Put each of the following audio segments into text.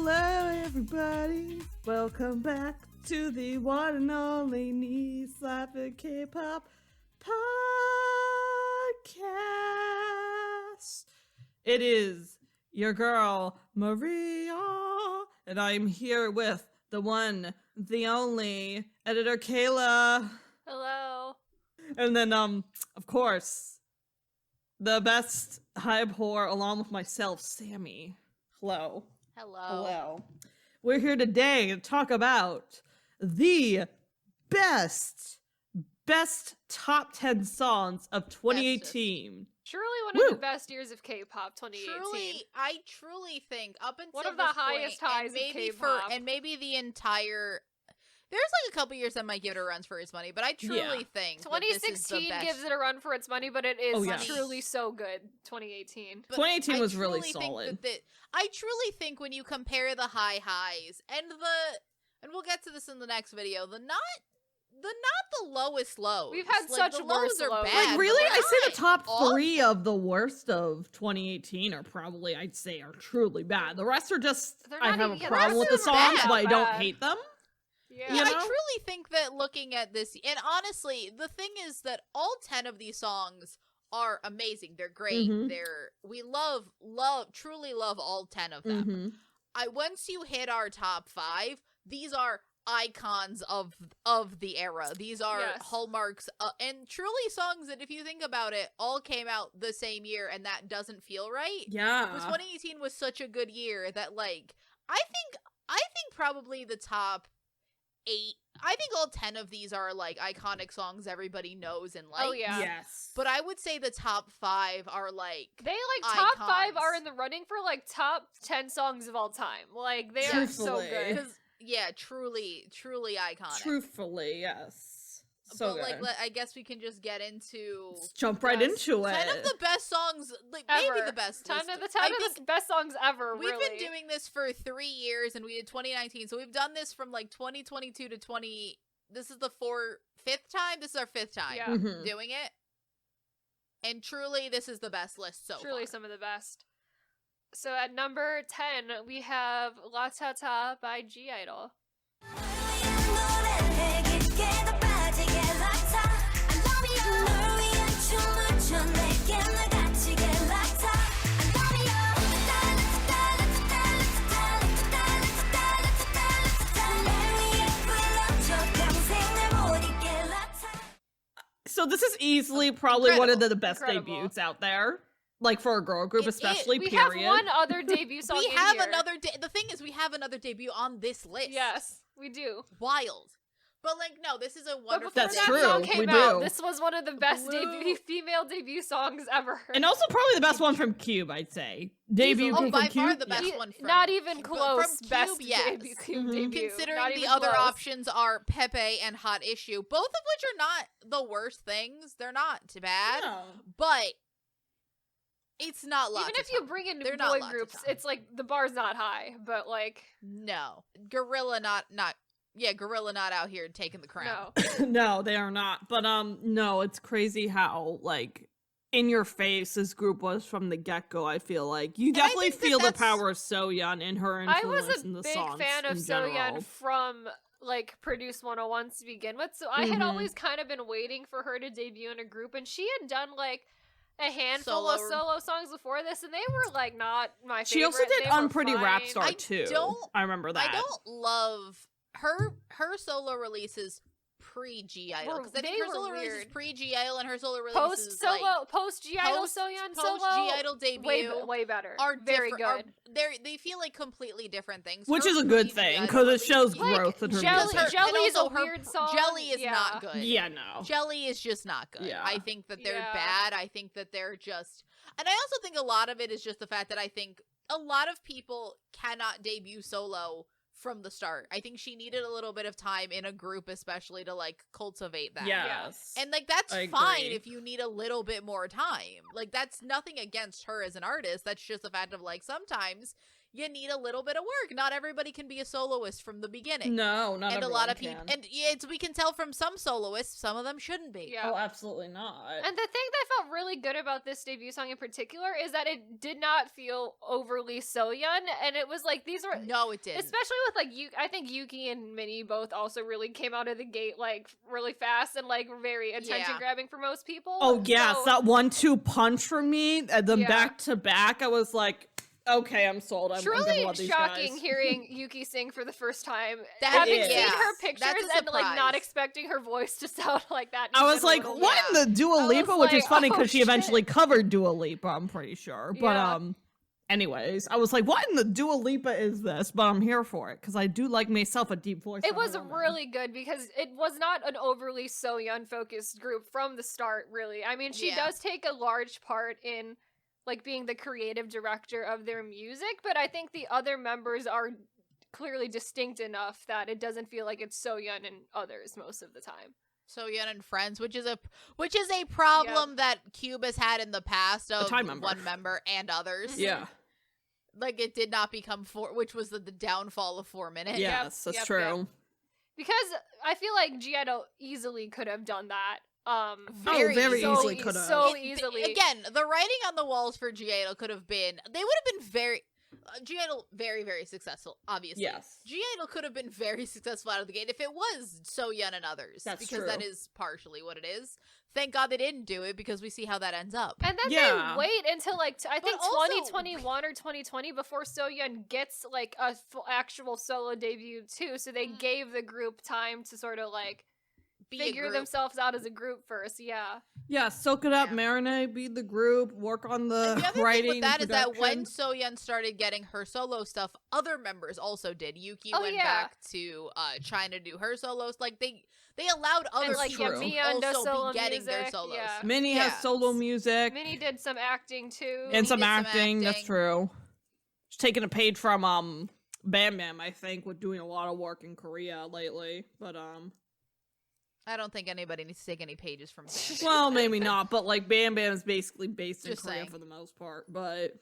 Hello, everybody. Welcome back to the one and only knee slapping K-pop podcast. It is your girl Maria, and I'm here with the one, the only editor Kayla. Hello. And then, of course, the best hype whore along with myself, Sammi. Hello. Hello. We're here today to talk about the best top 10 songs of 2018. Truly one of the best years of K-pop, 2018. I truly think up until one of the highest highs of K-pop. And maybe the entire... There's like a couple years that might give it a run for its money, but I truly think 2016 gives it a run for its money, but it is truly so good. 2018. But 2018 was really solid. I truly think when you compare the highs and we'll get to this in the next video, the not the lowest lows. We've had like, such the worse lows are lows. bad. Like really, I say the top awful. 3 of the worst of 2018 are probably, I'd say, are truly bad. The rest are just, I have a problem with the songs, but I don't hate them. Yeah, I truly think that looking at this, and honestly, the thing is that all 10 of these songs are amazing. They're great. Mm-hmm. We truly love all 10 of them. Mm-hmm. Once you hit our top 5, these are icons of the era. These are hallmarks, and truly songs that, if you think about it, all came out the same year, and that doesn't feel right. Yeah, because 2018 was such a good year that, like, I think probably the top 8. I think all 10 of these are like iconic songs everybody knows and likes. Oh yeah. Yes. But I would say the top 5 are like top icons. 5 are in the running for like top 10 songs of all time. Like they are so good. Yeah, truly iconic. Truthfully, yes. So but good. like, I guess we can just get into. Let's jump right into it. 10 of the best songs, like ever. maybe the best. 10 of the best songs ever. We've been doing this for 3 years, and we did 2019, so we've done this from like 2022 to 20. This is the 5th time. This is our 5th time doing it, and truly, this is the best list so truly far. Some of the best. So at number 10, we have La Ta Ta by G-Idol. So this is easily probably one of the best Incredible. debuts out there. Like for a girl group, especially. We period. have one other debut song. We have another. The thing is, we have another debut on this list. Yes, we do. Wild, but like, no, this is a wonderful. That's that true. Song came We out, do. This was one of the best female debut songs ever, and also probably the best one from Cube, I'd say. Debut Oh, from by Cube. far the best one. From, not even close. From Cube, best yes. debut. Debut. Considering not the even other close. options are Pepe and Hot Issue, both of which are not the worst things. They're not too bad, but it's not. Even if you bring in They're boy not groups, it's like the bar's not high, but like no, Gorilla not out here taking the crown. no. No, they are not. But no, it's crazy how like in your face this group was from the get-go. I feel like you definitely feel the power of Soyeon and her influence in the songs. I was a big fan of Soyeon from like Produce 101 to begin with, so I had always kind of been waiting for her to debut in a group, and she had done like a handful of solo songs before this, and they were like not my favorite. She also did Unpretty Rap Star too. I remember that. I don't love her solo releases pre-G-Idol, because I think her solo releases pre-G-Idol and her solo releases post G-Idol Soyeon solo G-Idol debut way better, are very good. They feel like completely different things, which is a good thing because it shows growth in her music. Jelly is a weird song. Jelly is not good. Yeah, no. Jelly is just not good. Yeah. I think that they're bad. I think that they're just, and I also think a lot of it is just the fact that I think a lot of people cannot debut solo from the start. I think she needed a little bit of time in a group, especially to like cultivate that. Yes. And like that's fine if you need a little bit more time. Like that's nothing against her as an artist. That's just the fact of like sometimes you need a little bit of work. Not everybody can be a soloist from the beginning. No, not and everyone a lot of can. people, and we can tell from some soloists, some of them shouldn't be. Yeah. Oh, absolutely not. And the thing that felt really good about this debut song in particular is that it did not feel overly Soyeon, and it was like these were No, it didn't. Especially with like I think Yuki and Minnie both also really came out of the gate like really fast and like very attention grabbing for most people. Oh yes, that 1-2 punch for me, and then back to back, I was like, okay, I'm sold. I'm truly gonna love these shocking guys. hearing Yuki sing for the first time. That Having is. seen her pictures That's a and like not surprise. expecting her voice to sound like that. I was like, what what in the Dua Lipa? Which is funny because she eventually shit. covered Dua Lipa, I'm pretty sure. But Yeah. anyways, I was like, what in the Dua Lipa is this? But I'm here for it because I do like myself a deep voice. It was really good because it was not an overly Soyeon focused group from the start, really. I mean, she does take a large part in like being the creative director of their music, but I think the other members are clearly distinct enough that it doesn't feel like it's Soyeon and others most of the time. Soyeon and Friends, which is a problem that Cube has had in the past of one member and others. Yeah. Like it did not become which was the downfall of 4 minutes. Yes, that's true. Yep. Because I feel like G-Idol easily could have done that. Very easily could have. So easily. Again, the writing on the walls for G-Idol could have been, they would have been very, G-Idol very, very successful, obviously. Yes. G-Idol could have been very successful out of the gate if it was Soyeon and others. That's because true. that is partially what it is. Thank God they didn't do it because we see how that ends up. And then they wait until like I think 2021 or 2020 before Soyeon gets like a actual solo debut too. So they gave the group time to sort of like figure themselves out as a group first. Yeah, soak it up, marinate, be the group, work on the writing. Thing with that is that when Soyeon started getting her solo stuff, other members also did. Yuki went back to China to do her solos. Like they allowed other people also be getting their solos. Yeah. Minnie has solo music. Minnie did some acting too. And some acting, that's true. She's taking a page from Bam Bam, I think, with doing a lot of work in Korea lately. But I don't think anybody needs to take any pages from Bam Bam. Well, maybe not, but like Bam Bam is basically based in Korea for the most part. But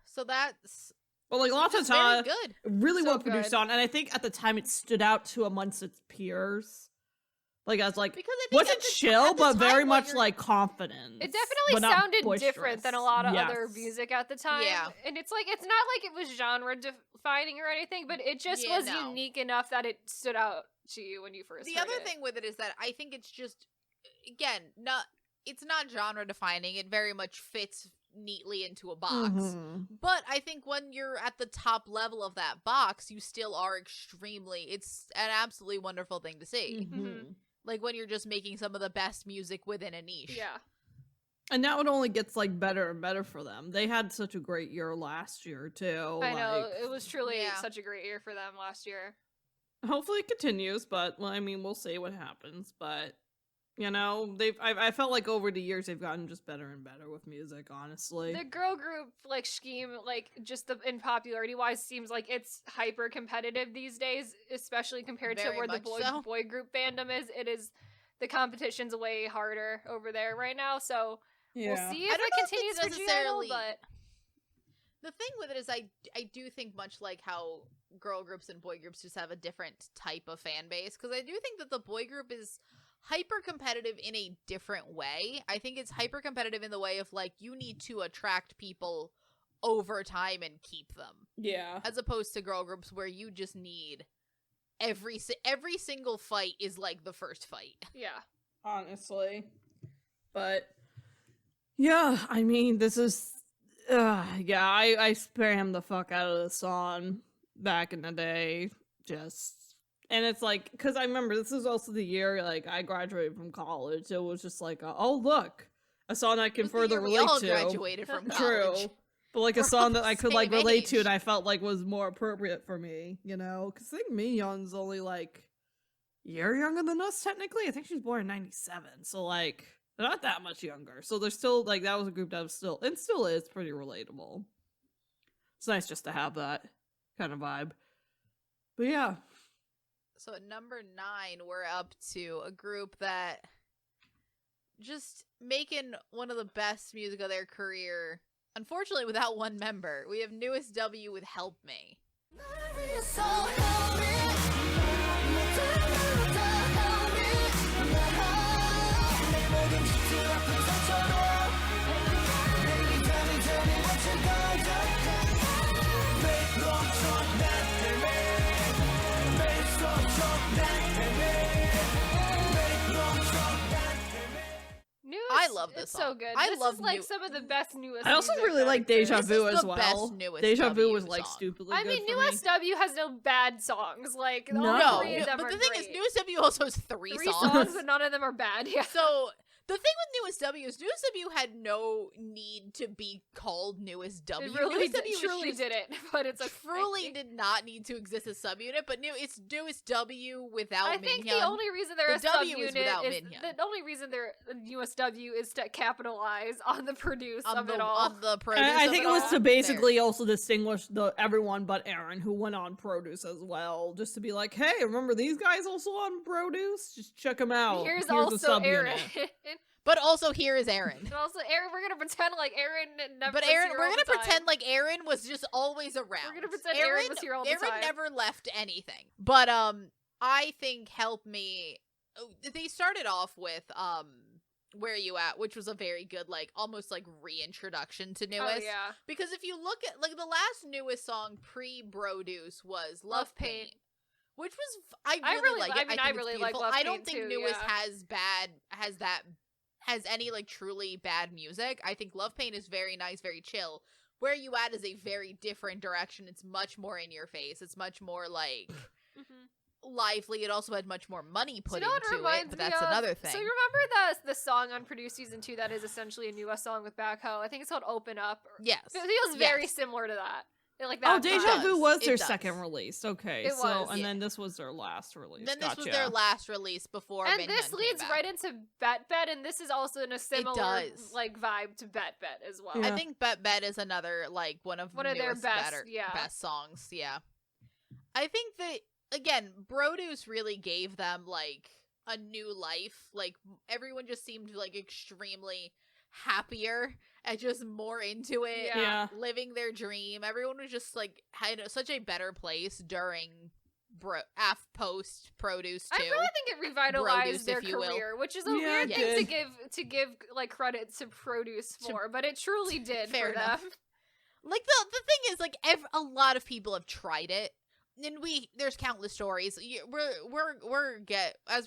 so that's like Latata, good. Really well produced on, and I think at the time it stood out to amongst its peers. Like I was like, wasn't chill, but very much like confident. It definitely sounded different than a lot of other music at the time. Yeah, and it's like it's not like it was genre defining or anything, but it just was unique enough that it stood out to you when you first heard it. The other thing with it is that I think it's just, again, it's not genre defining. It very much fits neatly into a box. But I think when you're at the top level of that box, you still are it's an absolutely wonderful thing to see. Like when you're just making some of the best music within a niche. Yeah. And now it only gets like better and better for them. They had such a great year last year too. I know, it was truly such a great year for them last year. Hopefully it continues, but well, I mean, we'll see what happens. But you know, I felt like over the years they've gotten just better and better with music. Honestly, the girl group like scheme, like just in popularity wise, seems like it's hyper competitive these days, especially compared to where the boy group fandom is. It is the competition's way harder over there right now. So we'll see if it continues for G-Idol, but the thing with it is I do think much like how girl groups and boy groups just have a different type of fan base, because I do think that the boy group is hyper competitive in a different way. I think it's hyper competitive in the way of like you need to attract people over time and keep them. Yeah. As opposed to girl groups where you just need every single fight is like the first fight. Yeah. Honestly. But yeah, I mean, this is I spammed the fuck out of the song back in the day. And it's like, because I remember this is also the year like I graduated from college. So it was just like, oh look, a song I can further relate to. We all graduated from college. True, but like a song that I could like relate to, and I felt like was more appropriate for me. You know, because I think Minhyun's only like a year younger than us technically. I think she was born in '97, so like not that much younger. So they're still like that was a group that was still and still is pretty relatable. It's nice just to have that kind of vibe. But yeah. So at number 9, we're up to a group that just making one of the best music of their career Unfortunately, without one member, we have newest W with Help Me. I love this it's song. so good. I love is like some of the best newest. I also music really like Deja This Vu is as the well. best newest Deja Vu W was like song. stupidly I good mean, for newest me. W has no bad songs. Like No. all three of them but are the thing great. is, newest W also has three songs, and none of them are bad. Yeah. So the thing with newest W is newest W had no need to be called newest W. It really newest W truly just did it, but it's truly did not need to exist as subunit. But it's newest W without. I think Minhyun. the only reason they're The a W subunit is without is Minhyun. the only reason they're newest W is to capitalize on the produce on of the, it all. On the produce I of think it it was all. to basically also distinguish everyone but Aaron, who went on Produce as well, just to be like, hey, remember these guys also on Produce? Just check them out. Here's a also subunit. Aaron. But also here is Aaron. And also, Aaron, we're gonna pretend like Aaron never. But was Aaron, here we're all gonna the time. pretend like Aaron was just always around. We're gonna pretend Aaron was here all the Aaron time. never left anything. But I think Help Me. They started off with Where You At, which was a very good almost reintroduction to newest. Oh yeah. Because if you look at the last newest song pre-Broduce was Love Pain. Which was I really like it. I think really it's like beautiful. Love I don't Pain think too, newest yeah. has any truly bad music. I think Love Pain is very nice, very chill. Where You At is a very different direction. It's much more in your face. It's much more lively. It also had much more money put into it, but that's another thing. So you remember the song on Produce Season 2 that is essentially a newest song with Backhoe? I think it's called Open Up. Yes. It feels very similar to that. Like that. Oh, Deja Vu was their does. second release. Okay, It so was, and yeah. then this was their last release. Then this Gotcha. was their last release before And Minhyun this came leads back. right into Bet Bet, and this is also in a similar does. vibe to Bet Bet as well. Yeah. I think Bet Bet is another one of their newest, best, yeah. best songs. Yeah, I think that again, Broduce really gave them a new life. Everyone just seemed extremely happier and just more into it. Yeah. Living their dream. Everyone was just had such a better place during post Produce too. I really think it revitalized Broduce, their if you will. career, which is a Yeah, weird it thing did. to give credit to Produce for, but it truly did Fair for enough. them. The thing is a lot of people have tried it. And there's countless stories. As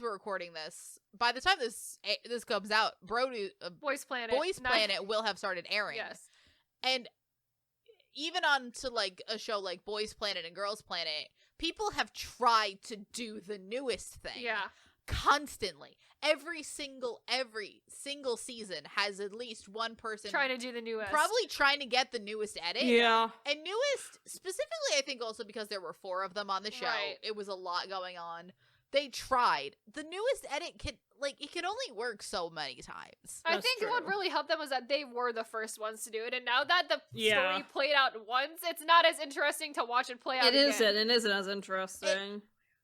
we're recording this, by the time this comes out, Boys Planet. Boys Planet will have started airing. Yes. And even on to a show like Boys Planet and Girls Planet, people have tried to do the newest thing. Yeah. Constantly. Every single season has at least one person Trying to do the newest. probably trying to get the newest edit. Yeah. And newest, specifically, I think also because there were 4 of them on the show. Right. It was a lot going on. They tried. The newest edit it could only work so many times. I That's think true. what really helped them was that they were the first ones to do it, and now that the Yeah. story played out once, it's not as interesting to watch it play out again. It isn't as interesting.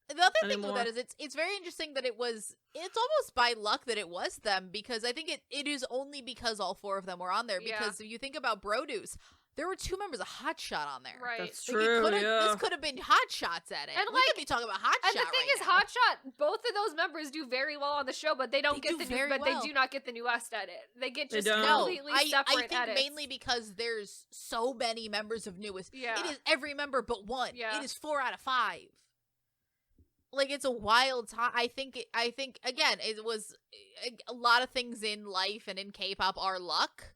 The other thing Anymore. with that is it's very interesting that it's almost by luck that it was them, because I think it is only because all 4 of them were on there. Yeah. Because if you think about Broduce, there were 2 members of Hot Shot on there. Right. That's It true. this Yeah. could have been Hot Shot's edit. And, We could be talking about Hot And Shot the thing right is, now. Hot Shot, both of those members do very well on the show, but they don't They get do the very but well. they do not get the newest edit. They get They just don't. No, completely I separate think edits. mainly because there's so many members of newest. Yeah. It is every member but one. Yeah. It is 4 out of 5. It's a wild time. I think again, it was a lot of things in life and in K-pop are luck.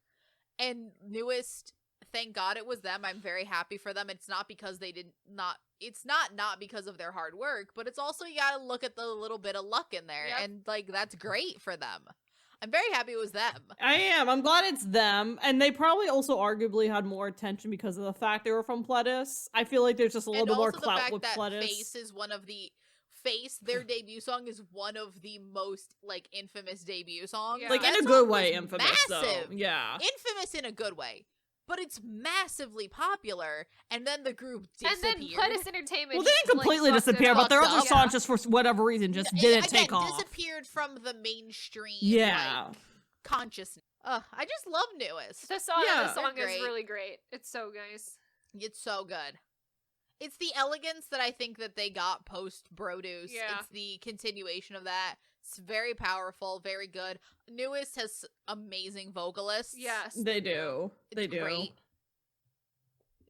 And newest, thank God it was them. I'm very happy for them. It's not because it's not because of their hard work, but it's also you got to look at the little bit of luck in there. Yep. And that's great for them. I'm very happy it was them. I am. I'm glad it's them. And they probably also arguably had more attention because of the fact they were from Pledis. I feel like there's just a little And bit more also the clout fact with that Pledis. Face is one of the their debut song is one of the most infamous debut songs. Yeah. Like in That a good song way, was infamous though. massive. Yeah. Infamous in a good way. But it's massively popular, and then the group And disappeared. then Pledis Entertainment Well, they just, didn't completely fucked it disappear, up. but their other up. songs just for whatever reason just didn't Again, take off. disappeared from the mainstream Yeah. consciousness. I just love Newest. The song They're is really great. It's so nice. It's so good. It's the elegance that I think that they got post Broduce. Yeah. It's the continuation of that. It's very powerful, very good. Newest has amazing vocalists. Yes. They do. They do. Great.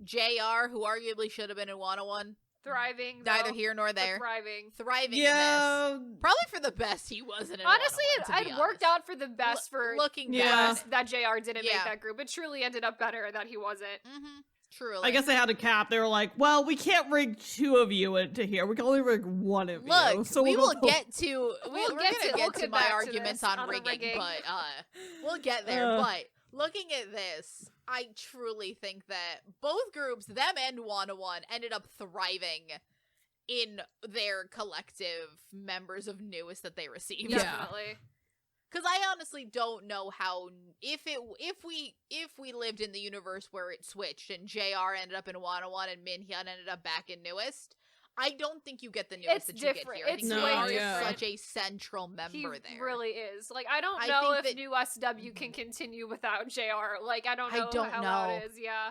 JR, who arguably should have been in 101. Thriving. Neither here nor there. Thriving. Yeah. In this. Probably for the best he wasn't in Honestly, 101, it worked out for the best for looking back. that JR didn't make that group. It truly ended up better that he wasn't. Mm-hmm. Truly. I guess they had a cap. They were like, well, we can't rig 2 of you into here. We can only rig 1 of you. Look, so we will get to we'll get to my back to arguments this on rigging, but we'll get there. But looking at this, I truly think that both groups, them and 101, ended up thriving in their collective members of Newest that they received. Definitely. Because I honestly don't know how if we lived in the universe where it switched and JR ended up in 101 and Minhyun ended up back in Newest, I don't think you get the Newest that you get here. I think JR is such a central member there. He really is. Like, I don't know if New SW can continue without JR. Like, I don't know how that is. Yeah.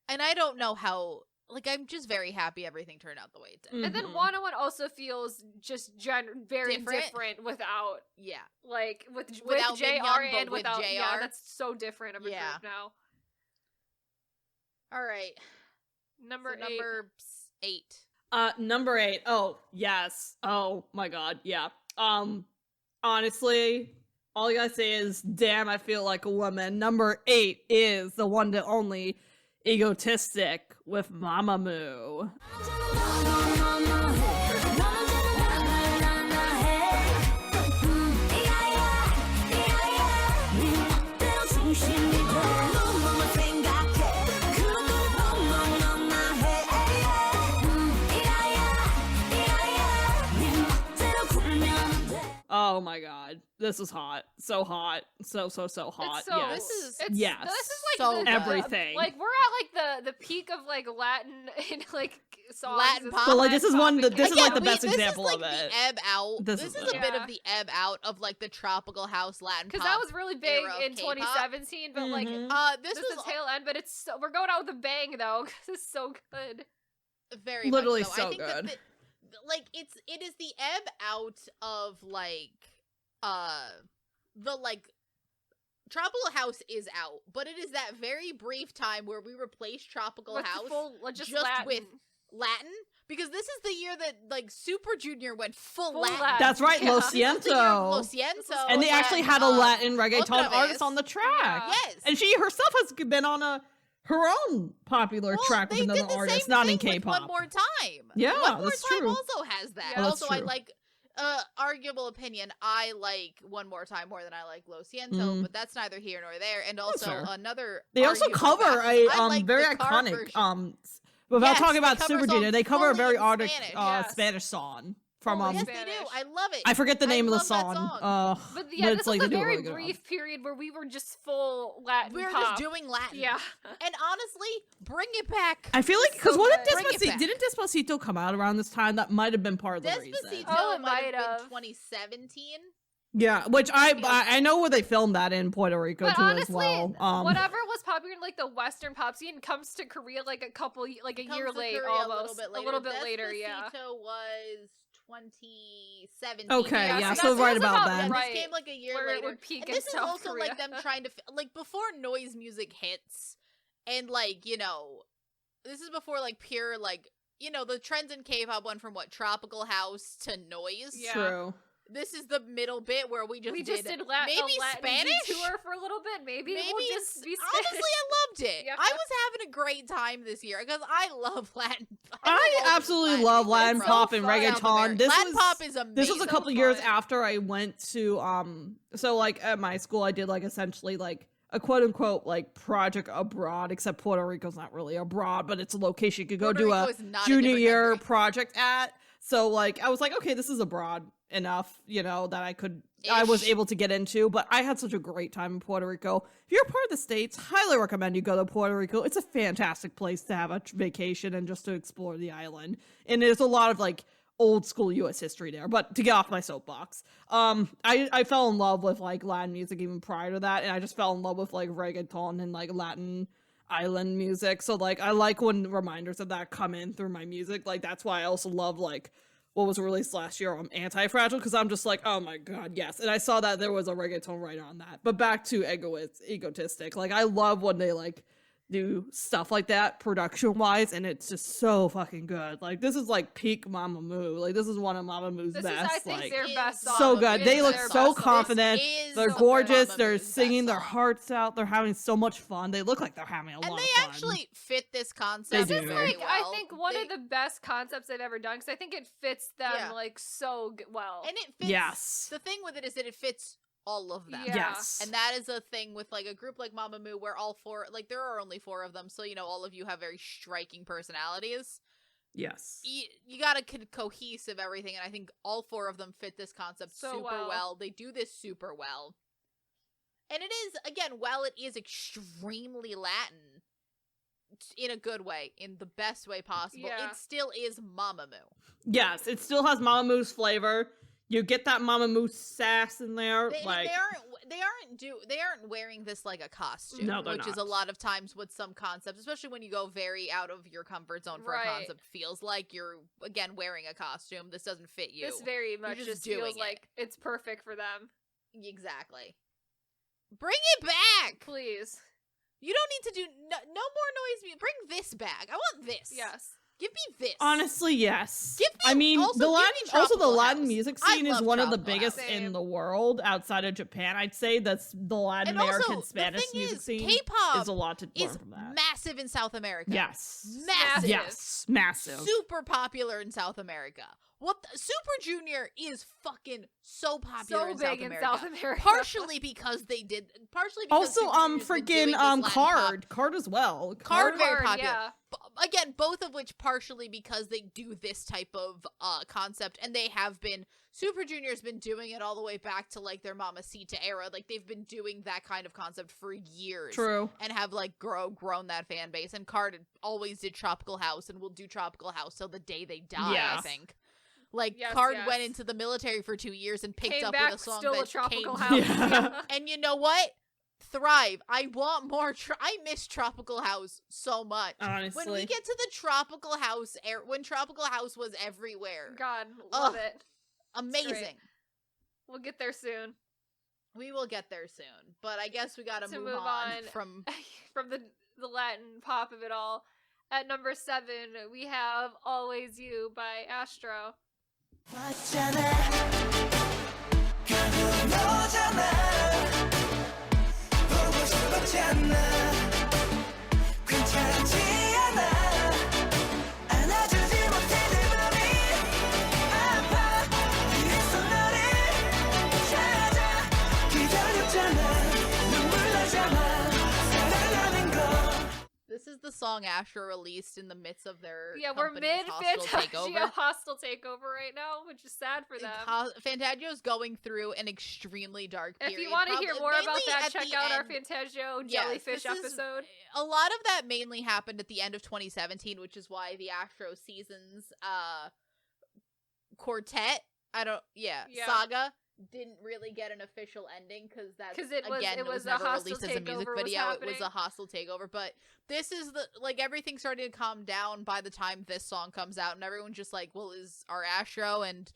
And I don't know how. Like, I'm just very happy everything turned out the way it did. Mm-hmm. And then 101 also feels just very different without, like, without JR Minhyun, and without, that's so different of a group now. All right. Number 8. Number 8. Oh, yes. Oh, my God. Yeah. Honestly, all you gotta say is, damn, I feel like a woman. Number 8 is the one to only Egotistic with Mamamoo. Oh my god. This is hot. So hot. So hot. Yes. This is like so everything. Like, we're at like the peak of like Latin and like songs. Latin pop. But like this is like the best example of it. This is like the ebb out. This is a bit of the ebb out of like the tropical house Latin pop. Because that was really big in 2017, but like this is the tail end. But we're going out with a bang though. Because it's so good. Very literally much so. So good. Like it is the ebb out of like the like tropical house is out, but it is that very brief time where we replace tropical house just with Latin, because this is the year that like Super Junior went full Latin. That's right, Lo Siento. And they actually had a Latin reggaeton artist on the track. Yeah. Yes, and she herself has been on her own popular track with another artist, not in K-pop. One More Time. Yeah, One More that's Time true. also has that. Yeah, also, true. I like arguable opinion. I like One More Time more than I like Lo Siento, but that's neither here nor there. And also another. They also cover a like very iconic without talking about Super Junior, they cover a very Spanish song. From yes, they do. I love it. I forget the name of the song. But yeah, this was a very brief period where we were just full Latin. We were pop. just doing Latin. Yeah. And honestly, bring it back. I feel like because didn't Despacito come out around this time? That might have been part of the reason. Despacito might have been 2017. Yeah, which I know where they filmed that in Puerto Rico but too honestly, as well. Whatever was popular in like the Western pop scene comes to Korea like a year late, almost a little bit later. Yeah. Despacito was 2017. Okay, yeah, so right about then. This came like a year later. Peak and this is South also Korea. like them trying to like before noise music hits, and like this is before like pure like the trends in K-pop went from tropical house to noise. Yeah. True. This is the middle bit where we just did maybe Latin Spanish tour for a little bit. Maybe we'll just be Spanish. Honestly, I loved it. Yeah. I was having a great time this year because I love Latin. I absolutely love Latin pop and reggaeton. Latin pop is amazing. This was a couple years after I went to so like at my school I did like essentially like a quote unquote like project abroad, except Puerto Rico's not really abroad, but it's a location you could go do a junior year project at. So like I was like, okay, this is abroad enough, that I was able to get into, but I had such a great time in Puerto Rico. If you're part of the States, highly recommend you go to Puerto Rico. It's a fantastic place to have a vacation and just to explore the island. And there's a lot of like old school US history there. But to get off my soapbox, I fell in love with like Latin music even prior to that, and I just fell in love with like reggaeton and like Latin island music. So like I like when reminders of that come in through my music. Like that's why I also love like what was released last year on Anti-Fragile, because I'm just like, oh my god, yes. And I saw that there was a reggaeton right on that. But back to egotistic. Like I love when they like do stuff like that production wise, and it's just so fucking good. Like this is like peak Mamamoo. Like this is one of Mamamoo's best. This is, I think, like their best song. so good. They look their so best confident. They're gorgeous. They're Mamamoo's singing best their song. hearts out. They're having so much fun. They look like they're having a lot of fun. And they actually fit this concept They do. very Like, well. I think one of the best concepts they've ever done, because I think it fits them like so well. And it fits. Yes. The thing with it is that it fits all of them. Yeah. Yes. And that is a thing with like a group like Mamamoo where all four, like there are only 4 of them, so you know all of you have very striking personalities. Yes. You got a cohesive everything, and I think all 4 of them fit this concept So super well. They do this super well. And it is, again, while it is extremely Latin, in a good way, in the best way possible, it still is Mamamoo. Yes, it still has Mamamoo's flavor. You get that Mamamoo sass in there. They aren't wearing this like a costume, No, they're which is a not. lot of times what some concepts, especially when you go very out of your comfort zone for a concept, feels like you're again wearing a costume. This doesn't fit you. This very much just feels like it's perfect for them. Exactly. Bring it back, Please. You don't need to do no more noise. Bring this back. I want this. Yes. Give me this. Honestly, yes. Give me, I mean, also, the give me Latin, also the Tropical Latin House. music I scene is love one of the Tropical biggest House. in the world outside of Japan. I'd say that's the Latin And also, American the Spanish thing music is, scene K-pop is a lot to learn is from that. massive in South America. Yes. Massive. Yes. Massive. Super popular in South America. Super Junior is fucking so popular So in big in South America. Partially because Also, Super Junior's been doing this Latin pop. Card as well. Card very Card, popular. yeah. Again, both of which partially because they do this type of concept, and they have been. Super Junior's been doing it all the way back to like their Mamacita era. Like they've been doing that kind of concept for years. True. And have like grown that fan base. And Card always did Tropical House and will do Tropical House till the day they die. Yeah. I think. Like Yes, Card yes. went into the military for 2 years and picked Came up back with a song still that a tropical came. house. Yeah. And you know what? Thrive. I want more. I miss Tropical House so much. Honestly. When we get to the Tropical House era, when Tropical House was everywhere, God, love Ugh. it. amazing. We'll get there soon. We will get there soon, but I guess we gotta To move on from. From the Latin pop of it all. At number 7, we have Always You by Astro. This is the song Astro released in the midst of their Yeah, we're company's mid hostile Fantagio takeover. hostile takeover right now, which is sad for them. Fantagio's going through an extremely dark period. If you want to hear more about mainly that, at check the out our end. Fantagio Yes, jellyfish this is- episode. A lot of that mainly happened at the end of 2017, which is why the Astro Seasons quartet, Yeah. saga didn't really get an official ending because that's 'Cause it was a never hostile released as a music takeover was video. It was happening. a hostile takeover, but this is everything started to calm down by the time this song comes out, and everyone's just like, well, is our Astro, and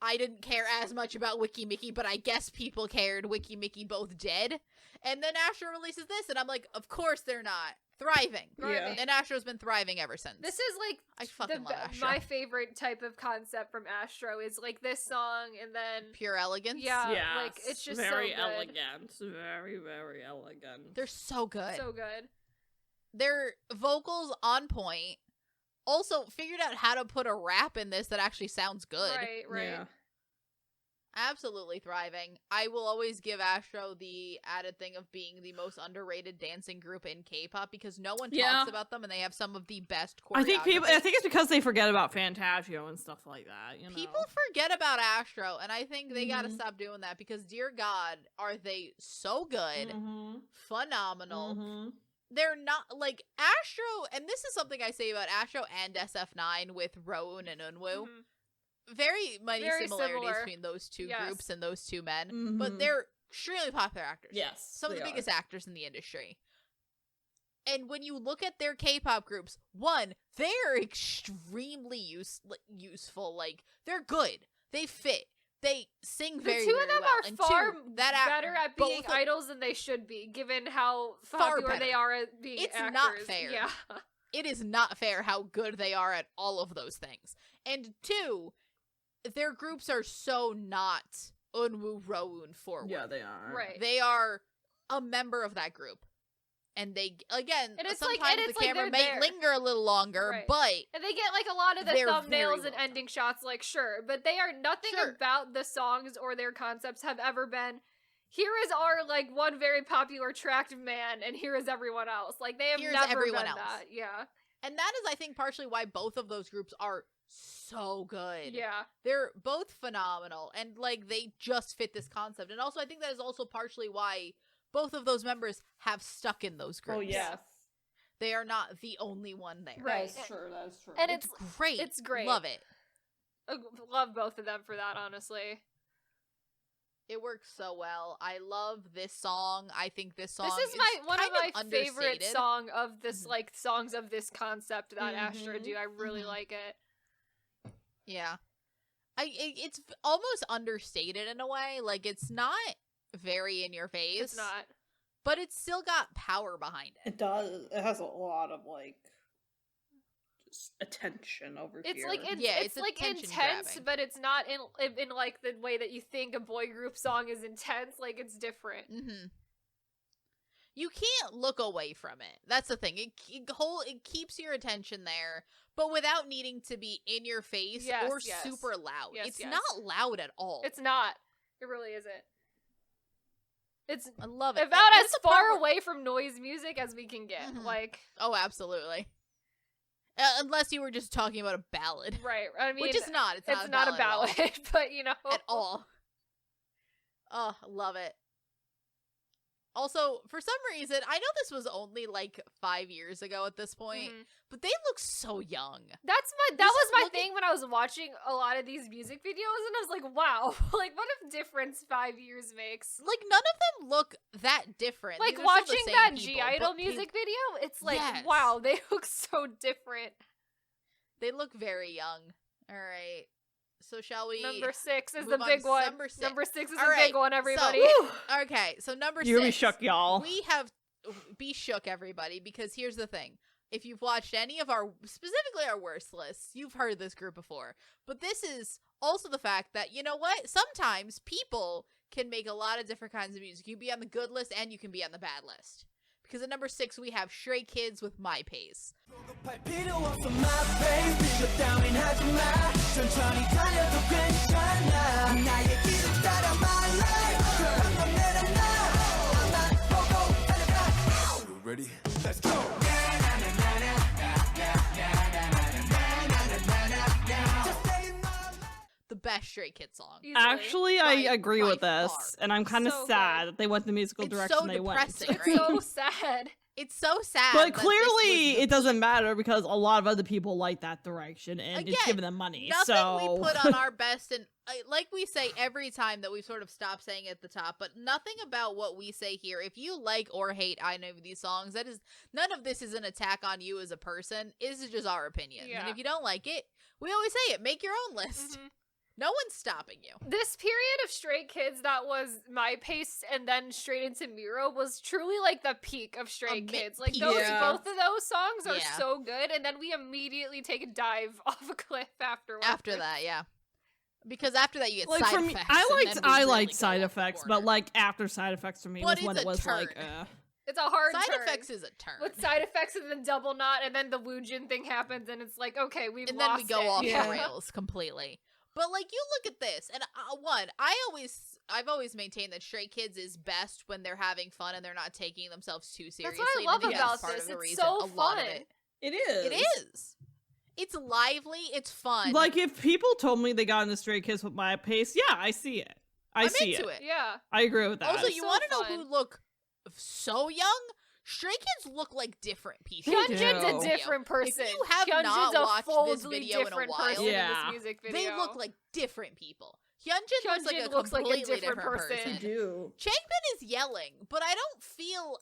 I didn't care as much about Wiki Mickey, but I guess people cared. Wiki Mickey both dead. And then Astro releases this, and I'm like, of course they're not. Thriving. Yeah. And Astro's been thriving ever since. This is like I fucking love Astro. my favorite type of concept from Astro is like this song and then Pure elegance. Yeah. Yes. like, it's just very so good. elegant. Very, very elegant. They're so good. so good. Their vocals on point. Also figured out how to put a rap in this that actually sounds good. Right. Yeah. Absolutely thriving. I will always give Astro the added thing of being the most underrated dancing group in K-pop because no one talks about them, and they have some of the best choreography. I think it's because they forget about Fantagio and stuff like that. You know? People forget about Astro, and I think they gotta stop doing that because, dear God, are they so good, phenomenal. They're not, like, Astro, and this is something I say about Astro and SF9 with Rowoon and Eunwoo. very many Very similarities similar. between those two Yes. groups and those two men, Mhm. but they're extremely popular actors. Yes, Some of they the are. biggest actors in the industry. And when you look at their K-pop groups, one, they're extremely useful. Like, they're good. They fit. They sing very, The two very of them well. are And far two, better at being both idols than they should be, given how Far popular better. they are at being It's actors. not fair. Yeah. it is not fair how good they are at all of those things. And two, their groups are so not Eunwoo Rowoon forward. Yeah, they are. Right. They are a member of that group. And they, again, And it's sometimes like- and the it's like camera they're may there. linger a little longer, Right. but And they get like a lot of the They're very thumbnails well and done. ending shots, like, sure, but they are nothing Sure. about the songs or their concepts have ever been, here is our like one very popular tracked man and here is everyone else. Like, they have Here's never everyone been else. that. Yeah. and that is, I think, partially why both of those groups are so good. Yeah. They're both phenomenal, and like they just fit this concept. And also, I think that is also partially why both of those members have stuck in those groups. Oh yes. They are not the only one there. Right. That is true. That is true. And It's great. it's great. Love it. Love both of them for that, honestly. It works so well. I love this song. I think this song This is my one of kind my favorite understated. song of this Mhm. like songs of this concept that Astra Mhm. do. I really Mhm. like it. Yeah. It's almost understated in a way. Like, it's not very in your face. It's not. But it's still got power behind it. It does. It has a lot of like just attention over It's here. like it's, Yeah, it's it's like attention intense, grabbing. but it's not in like the way that you think a boy group song is intense. Like, it's different. Mm-hmm. You can't look away from it. That's the thing. It keeps your attention there, but without needing to be in your face Yes, or yes. super loud. Yes, It's yes. not loud at all. It's not. It really isn't. It's I love it. about There's as a part far where- away from noise music as we can get. Mhm. Like, Oh, absolutely. Unless you were just talking about a ballad, right? I mean, which is not. It's it's not not a ballad, but you know, at all. Oh, love it. Also, for some reason, I know this was only like 5 years ago at this point, Mhm. but they look so young. That This was is my looking- thing when I was watching a lot of these music videos, and I was like, wow, like what a difference 5 years makes. Like, none of them look that different. Like These are still the watching same that people, G Idol but they- music video, it's like, Yes. wow, they look so different. They look very young. All right. So shall we? Number 6 is move the on big to one. number six. Number 6 is All the right, big one, so- everybody. Okay, so number You're gonna be 6. shook, y'all. We have be shook, everybody, because here's the thing. If you've watched any of our, specifically our worst lists, you've heard this group before. But this is also the fact that, you know what? Sometimes people can make a lot of different kinds of music. You can be on the good list and you can be on the bad list. Because at number 6, we have Stray Kids with My Pace. Ready? Let's go! The best Stray Kids song. Easily. Actually, I By- agree by with this, far. and I'm kind of So sad good. that they went the musical It's direction so they depressing, went. right? so sad. It's so sad. But that this clearly, was the it doesn't matter because a lot of other people like that direction, and it's Again, giving them money. Nothing so we put on our best, and like we say every time that we sort of stop saying it at the top, but nothing about what we say here. If you like or hate any of these songs, that is none of this is an attack on you as a person. This is just our opinion. And Yeah. if you don't like it, we always say it. Make your own list. Mhm. No one's stopping you. This period of Stray Kids that was My Pace and then straight into Miro was truly like the peak of Stray Kids. Like peak. those, Yeah. both of those songs are Yeah. so good, and then we immediately take a dive off a cliff afterwards. After that, yeah. Because after that, you get like side for me, effects. I and liked then we really liked go side off the effects, corner. but like after side effects for me But was when it's it a was like, turn. It's a hard side turn. effects is a turn. With side effects and then double knot, and then the Woojin thing happens, and it's like, okay, we've and then lost we go it. off Yeah. the rails completely. But like, you look at this, and I've always maintained that Stray Kids is best when they're having fun and they're not taking themselves too seriously. That's what I and love think about that's part this. of the It's reason so a lot of fun. it. it is. It is. It's lively. It's fun. Like if people told me they got into Stray Kids with My Pace, yeah, I see it. I I'm see into it. it. Yeah. I agree with that. Also, It's you so want to know fun. who look so young? Stray Kids look like different people. Hyunjin's do. a different person. If you have Hyunjin's not a watched this fully video in a different while, person Yeah. in this music video. They look like different people. Hyunjin Hyunjin looks like a completely different person. I do. Changbin is yelling, but I don't feel,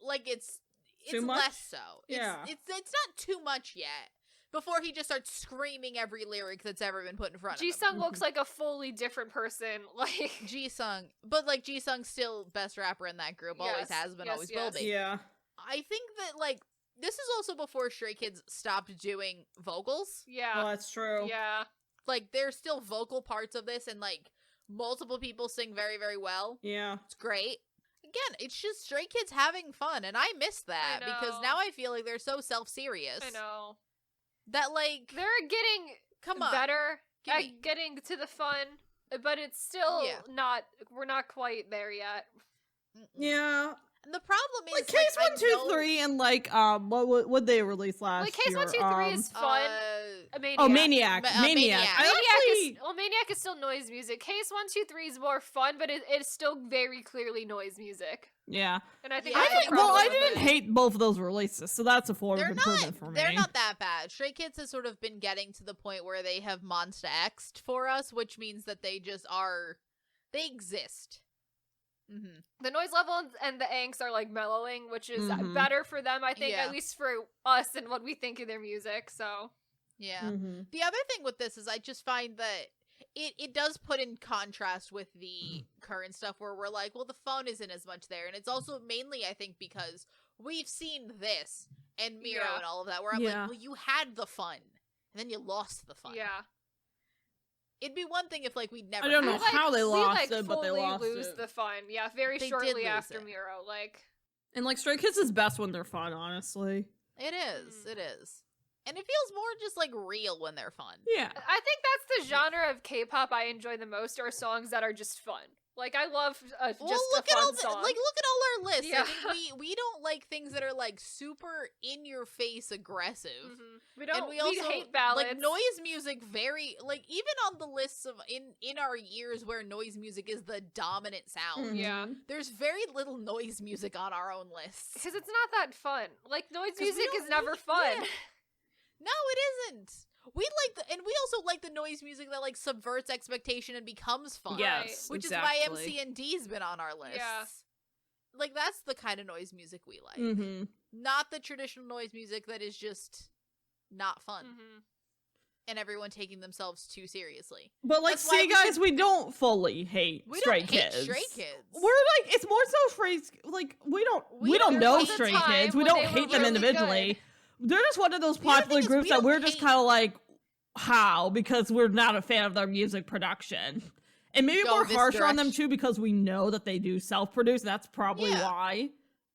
like it's Too much? less so. Yeah. It's not too much yet. Before he just starts screaming every lyric that's ever been put in front of him. Jisung looks like a fully different person. Like Jisung, but like Jisung's still best rapper in that group. Always Yes, has been, yes, always yes. will be. Yeah. I think that like this is also before Stray Kids stopped doing vocals. yeah. Oh, that's true. Yeah. Like there's still vocal parts of this, and like multiple people sing very, very well. Yeah. It's great. Again, it's just Stray Kids having fun, and I miss that I because know. now I feel like they're so self-serious. I know. That like, They're getting come on, better Give at me- getting to the fun, but it's still Yeah. not. We're not quite there yet. Mm-mm. Yeah. And the problem is Like Case I 1, 2, know- 3, and like what they released last Like Case year? 1, 2, 3 is fun. Maniac. Oh, Maniac. Maniac. Maniac. I actually. Maniac is still noise music. Case 1, 2, 3 is more fun, but it's still very clearly noise music. Yeah. And I think Yeah, that's I the didn't, well, I problem with didn't it. hate both of those releases, so that's a form They're of not. improvement for me. They're not that bad. Stray Kids has sort of been getting to the point where they have Monsta X'd for us, which means that they just are. They exist. Mm-hmm. The noise level and the angst are like mellowing, which is Mhm. better for them, I think, Yeah. at least for us and what we think of their music. So Yeah. Mhm. The other thing with this is I just find that it does put in contrast with the current stuff where we're like, well, the fun isn't as much there. And it's also mainly, I think, because we've seen this and Miro Yeah. and all of that, where I'm Yeah. like, well, you had the fun, and then you lost the fun. yeah, It'd be one thing if, like, we'd never I don't know had We, how they we, lost it, but they fully lost lose it. the fun. Yeah, very They did shortly lose after it. Miro. Like, And like Stray Kids is best when they're fun, honestly. It is. Mm. It is. And it feels more just, like, real when they're fun. Yeah. I think that's the genre of K-pop I enjoy the most, are songs that are just fun. Like, I love just Well, a look at fun all song. look at all our lists. Yeah. I think we don't like things that are like super in your face aggressive. Mhm. We don't. And We, we also hate ballads. like noise music. Very like even on the lists of in our years where noise music is the dominant sound. Yeah. Mhm. There's very little noise music on our own lists. Because it's not that fun. Like, noise 'Cause we music don't- is never we- fun. yeah. No, it isn't. We like and we also like the noise music that like subverts expectation and becomes fun. Yes, Which exactly. is why MCND's been on our list. Yeah. Like that's the kind of noise music we like. Mm-hmm. Not the traditional noise music that is just not fun Mhm. and everyone taking themselves too seriously. But like, That's why see, we guys, should- we don't fully hate We Stray don't hate Kids. Stray Kids. We're like, it's more so phrase. Like, we don't There know was a Stray time Kids. We when don't they were hate them really individually. good. They're just one of those The other popular thing is groups we that don't we're just hate- kind of like, how? Because we're not a fan of their music production. And maybe Go we're this harsher on them direction. too because we know that they do self-produce. That's probably Yeah. why.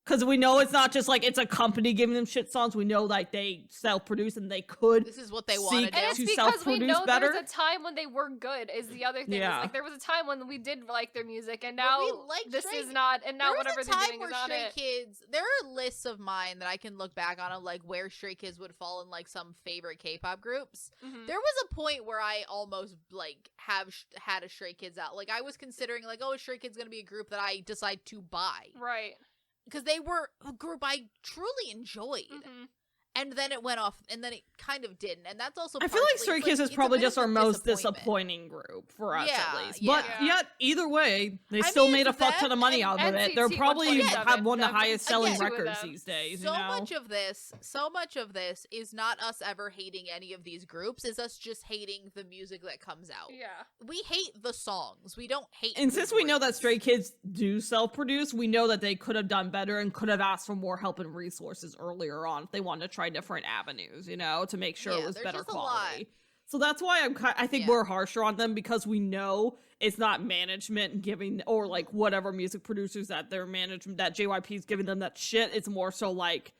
Because we know it's not just like it's a company giving them shit songs. We know like they self-produce and they could. This is what they want Seek to do. And it's to because we self-produce know better. there's a time when they were good, is the other thing. Is, Yeah. like, there was a time when we did like their music, and But now we like this Stray is Kids. not, and now There whatever was a they're time doing where is not Stray it. Kids. There are lists of mine that I can look back on of like where Stray Kids would fall in like some favorite K-pop groups. Mhm. There was a point where I almost like had a Stray Kids out. Like I was considering like, oh, is Stray Kids gonna be a group that I decide to buy Right. because they were a group I truly enjoyed. Mhm. And then it went off, and then it kind of didn't. And that's also I feel like partially- Stray it's Kids is it's a probably bit just of our a most disappointment. disappointing group for us, Yeah, at least. yeah. But yet, either way, they I still mean, made a it's fuck ton them of money and out of it. They're NCT probably 127, have one of the them- highest selling again, two of records them. these days. So you know? much of this is not us ever hating any of these groups. Is us just hating the music that comes out. Yeah. We hate the songs. We don't hate. And the since we know that groups. Stray Kids do self-produce, we know that they could have done better and could have asked for more help and resources earlier on if they wanted to try different avenues, you know, to make sure Yeah, it was there's better just a quality. So that's why I think Yeah. we're harsher on them because we know it's not management giving or like whatever music producers that their management that JYP is giving them that shit. It's more so like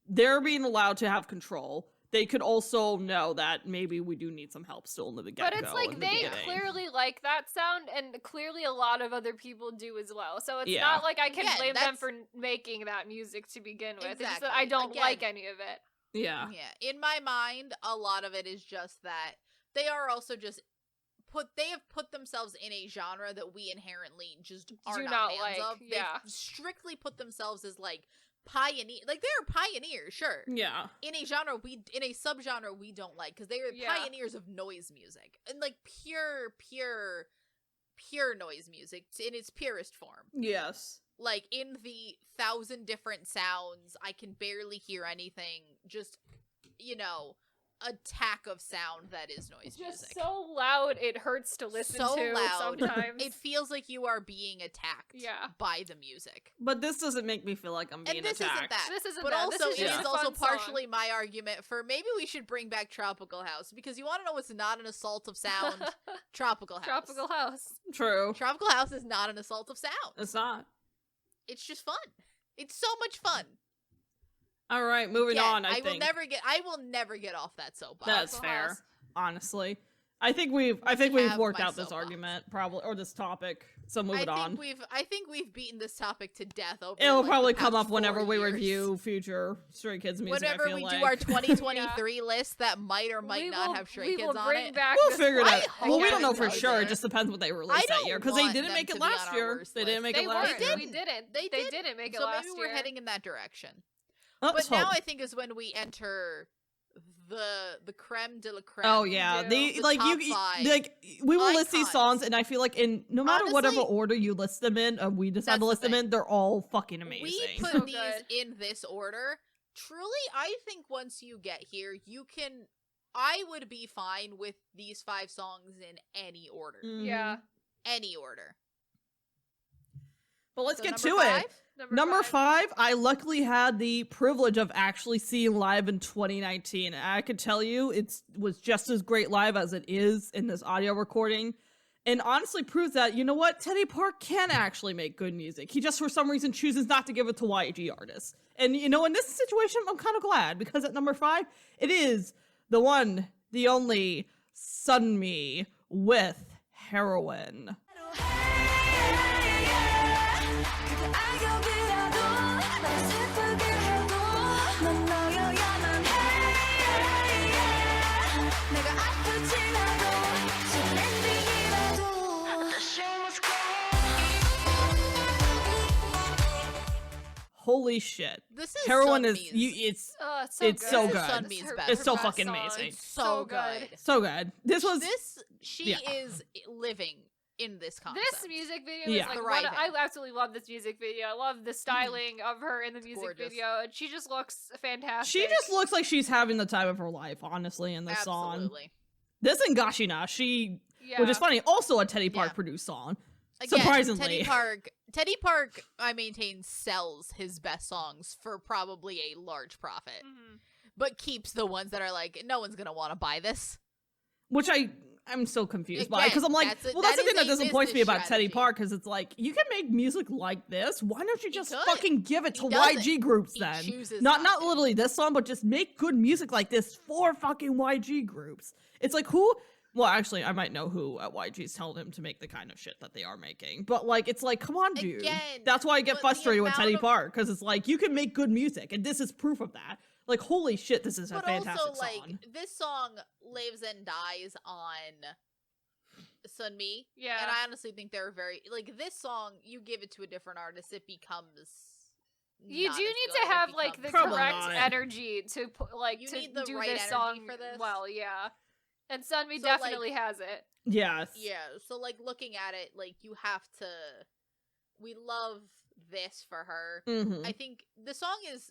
they're being allowed to have control. They could also know that maybe we do need some help still in the get-go. But it's like in the they beginning. clearly like that sound, and clearly a lot of other people do as well. So it's Yeah. not like I can Again, blame them that's- for making that music to begin with. It's just that Exactly. I don't Again- like any of it. Yeah. Yeah, in my mind, a lot of it is just that they are also just they have put themselves in a genre that we inherently just are Do not not fans like, of. yeah. They've strictly put themselves as like pioneer. Like, they are pioneers, sure. Yeah. In a subgenre we don't like, because they are pioneers of noise music, and like pure noise music in its purest form. Yes. Like, in the 1,000 different sounds, I can barely hear anything. Just, attack of sound that is noise music. Just so loud it hurts to listen so to loud. sometimes. It feels like you are being attacked by the music. But this doesn't make me feel like I'm being this attacked. Isn't that. This isn't but that. Also, this is it just is a also fun partially song. my argument for maybe we should bring back Tropical House, because you want to know what's not an assault of sound? Tropical House. Tropical House. True. Tropical House is not an assault of sound. It's not. It's just fun. It's so much fun. All right, moving on. I will never get off that soapbox. That's fair. House. Honestly, I think we've worked out this argument probably, or this topic. So moving on. I think we've beaten this topic to death over. It'll probably the come past up whenever 4 we years. review future Stray Kids music. Whenever I feel we like. do our 2023 list that might or might not have Stray Kids on it. We'll figure that. Well, we hope don't know it for does sure. it. It just depends what they released that year, because they want didn't them make to it be on last our year. worst They didn't make list. it last year. We didn't. They didn't make it so last maybe year. we're heading in that direction. Let's But now hope. I think is when we enter the creme de la creme. Oh yeah, The like top you 5 like we will list these icons. songs, and I feel like in no matter whatever Honestly, order you list them in, or we decide that's to the list them thing. in, they're all fucking amazing. We put So these good. in this order. Truly, I think once you get here, I would be fine with these 5 songs in any order. Yeah. Any order. But let's So get number to 5? it. Number 5, I luckily had the privilege of actually seeing live in 2019. And I could tell you it was just as great live as it is in this audio recording. And honestly proves that, you know what, Teddy Park can actually make good music. He just, for some reason, chooses not to give it to YG artists. And, in this situation, I'm kind of glad, because at number 5, it is the one, the only, Sammi with Heroin. Holy shit. This is Heroin Sunmi's. it's it's so good. good. Sunmi's Her best. It's so best fucking song. amazing. It's so good. so good. She is living in this concept. This music video Yeah. is like Thriving. I absolutely love this music video. I love the styling of her in the music gorgeous. video, and she just looks fantastic. She just looks like she's having the time of her life, honestly, in this song. Absolutely. This and Gashina, yeah. which is funny, also a Teddy Park Yeah. produced song. Again, Surprisingly. Teddy Park, I maintain, sells his best songs for probably a large profit, Mhm. but keeps the ones that are like, no one's gonna want to buy this. Which I'm so confused by, Again, because I'm like, that's that's the that thing is that a disappoints me business about Teddy strategy. Park, because it's like, you can make music like this. Why don't you He just could. fucking give it to He doesn't. YG groups He then? chooses Not not to. literally this song, but just make good music like this for fucking YG groups. It's like, who? Well, actually, I might know who at YG's telling him to make the kind of shit that they are making. But, like, it's like, come on, dude. Again, That's why I get but the frustrated with amount Teddy of- Park, because it's like, you can make good music, and this is proof of that. Like, holy shit, this is a But fantastic also, like, song. this song lives and dies on Sunmi. Yeah. And I honestly think they're very, like, this song, you give it to a different artist, it becomes. You not do as need good. to It have like the becomes- Probably correct not. energy to You to need the do right this energy song for this. well. Yeah, and Sunmi So, like- definitely has it. Yes. Yeah, so, like, looking at it, like, you have to. We love this for her. Mm-hmm. I think the song is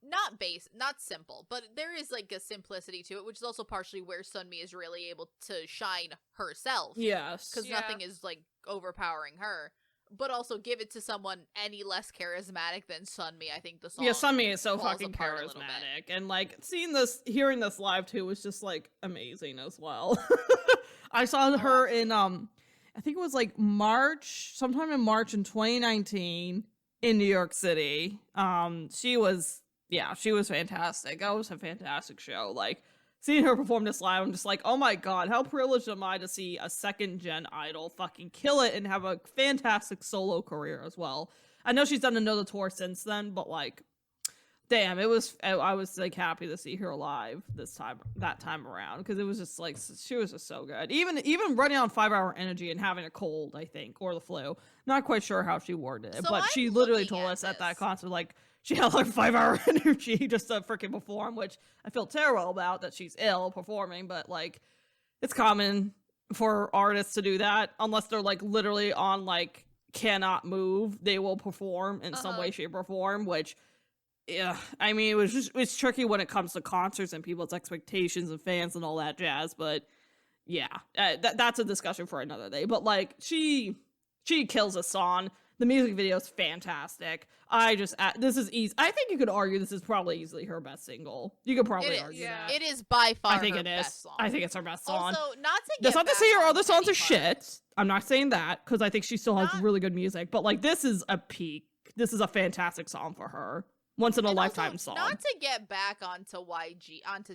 not simple, but there is like a simplicity to it, which is also partially where Sunmi is really able to shine herself. Yes. Because Yeah. nothing is like overpowering her. But also give it to someone any less charismatic than Sunmi. I think the song. Yeah, Sammi is so falls fucking apart a little bit. charismatic, and like hearing this live too was just like amazing as well. I saw her in I think it was like sometime in March in 2019 in New York City. She was fantastic. That was a fantastic show. Like, seeing her perform this live, I'm just like, oh my god, how privileged am I to see a second gen idol fucking kill it and have a fantastic solo career as well. I know she's done another tour since then, but like damn, it was. I was like happy to see her live that time around, because it was just like she was just so good. Even running on 5-hour energy and having a cold, I think, or the flu. Not quite sure how she worded it, So but I'm she literally looking told at us at that this. concert like she had like 5-hour energy just to freaking perform, which I feel terrible about that she's ill performing, but like it's common for artists to do that unless they're like literally on like cannot move. They will perform in some way, shape, or form, which. Yeah, I mean, it's tricky when it comes to concerts and people's expectations and fans and all that jazz, but yeah, that's a discussion for another day. But like, she kills a song. The music video is fantastic. This is easy. I think you could argue this is probably easily her best single. You could probably argue that. It is by far I think her it is. best song. I think it's her best song. Also, not to get That's not to say her back other on songs are Teddy Park. shit. I'm not saying that, because I think she still has really good music. But like, this is a peak. This is a fantastic song for her. Once in a lifetime Also, song. Not to get back onto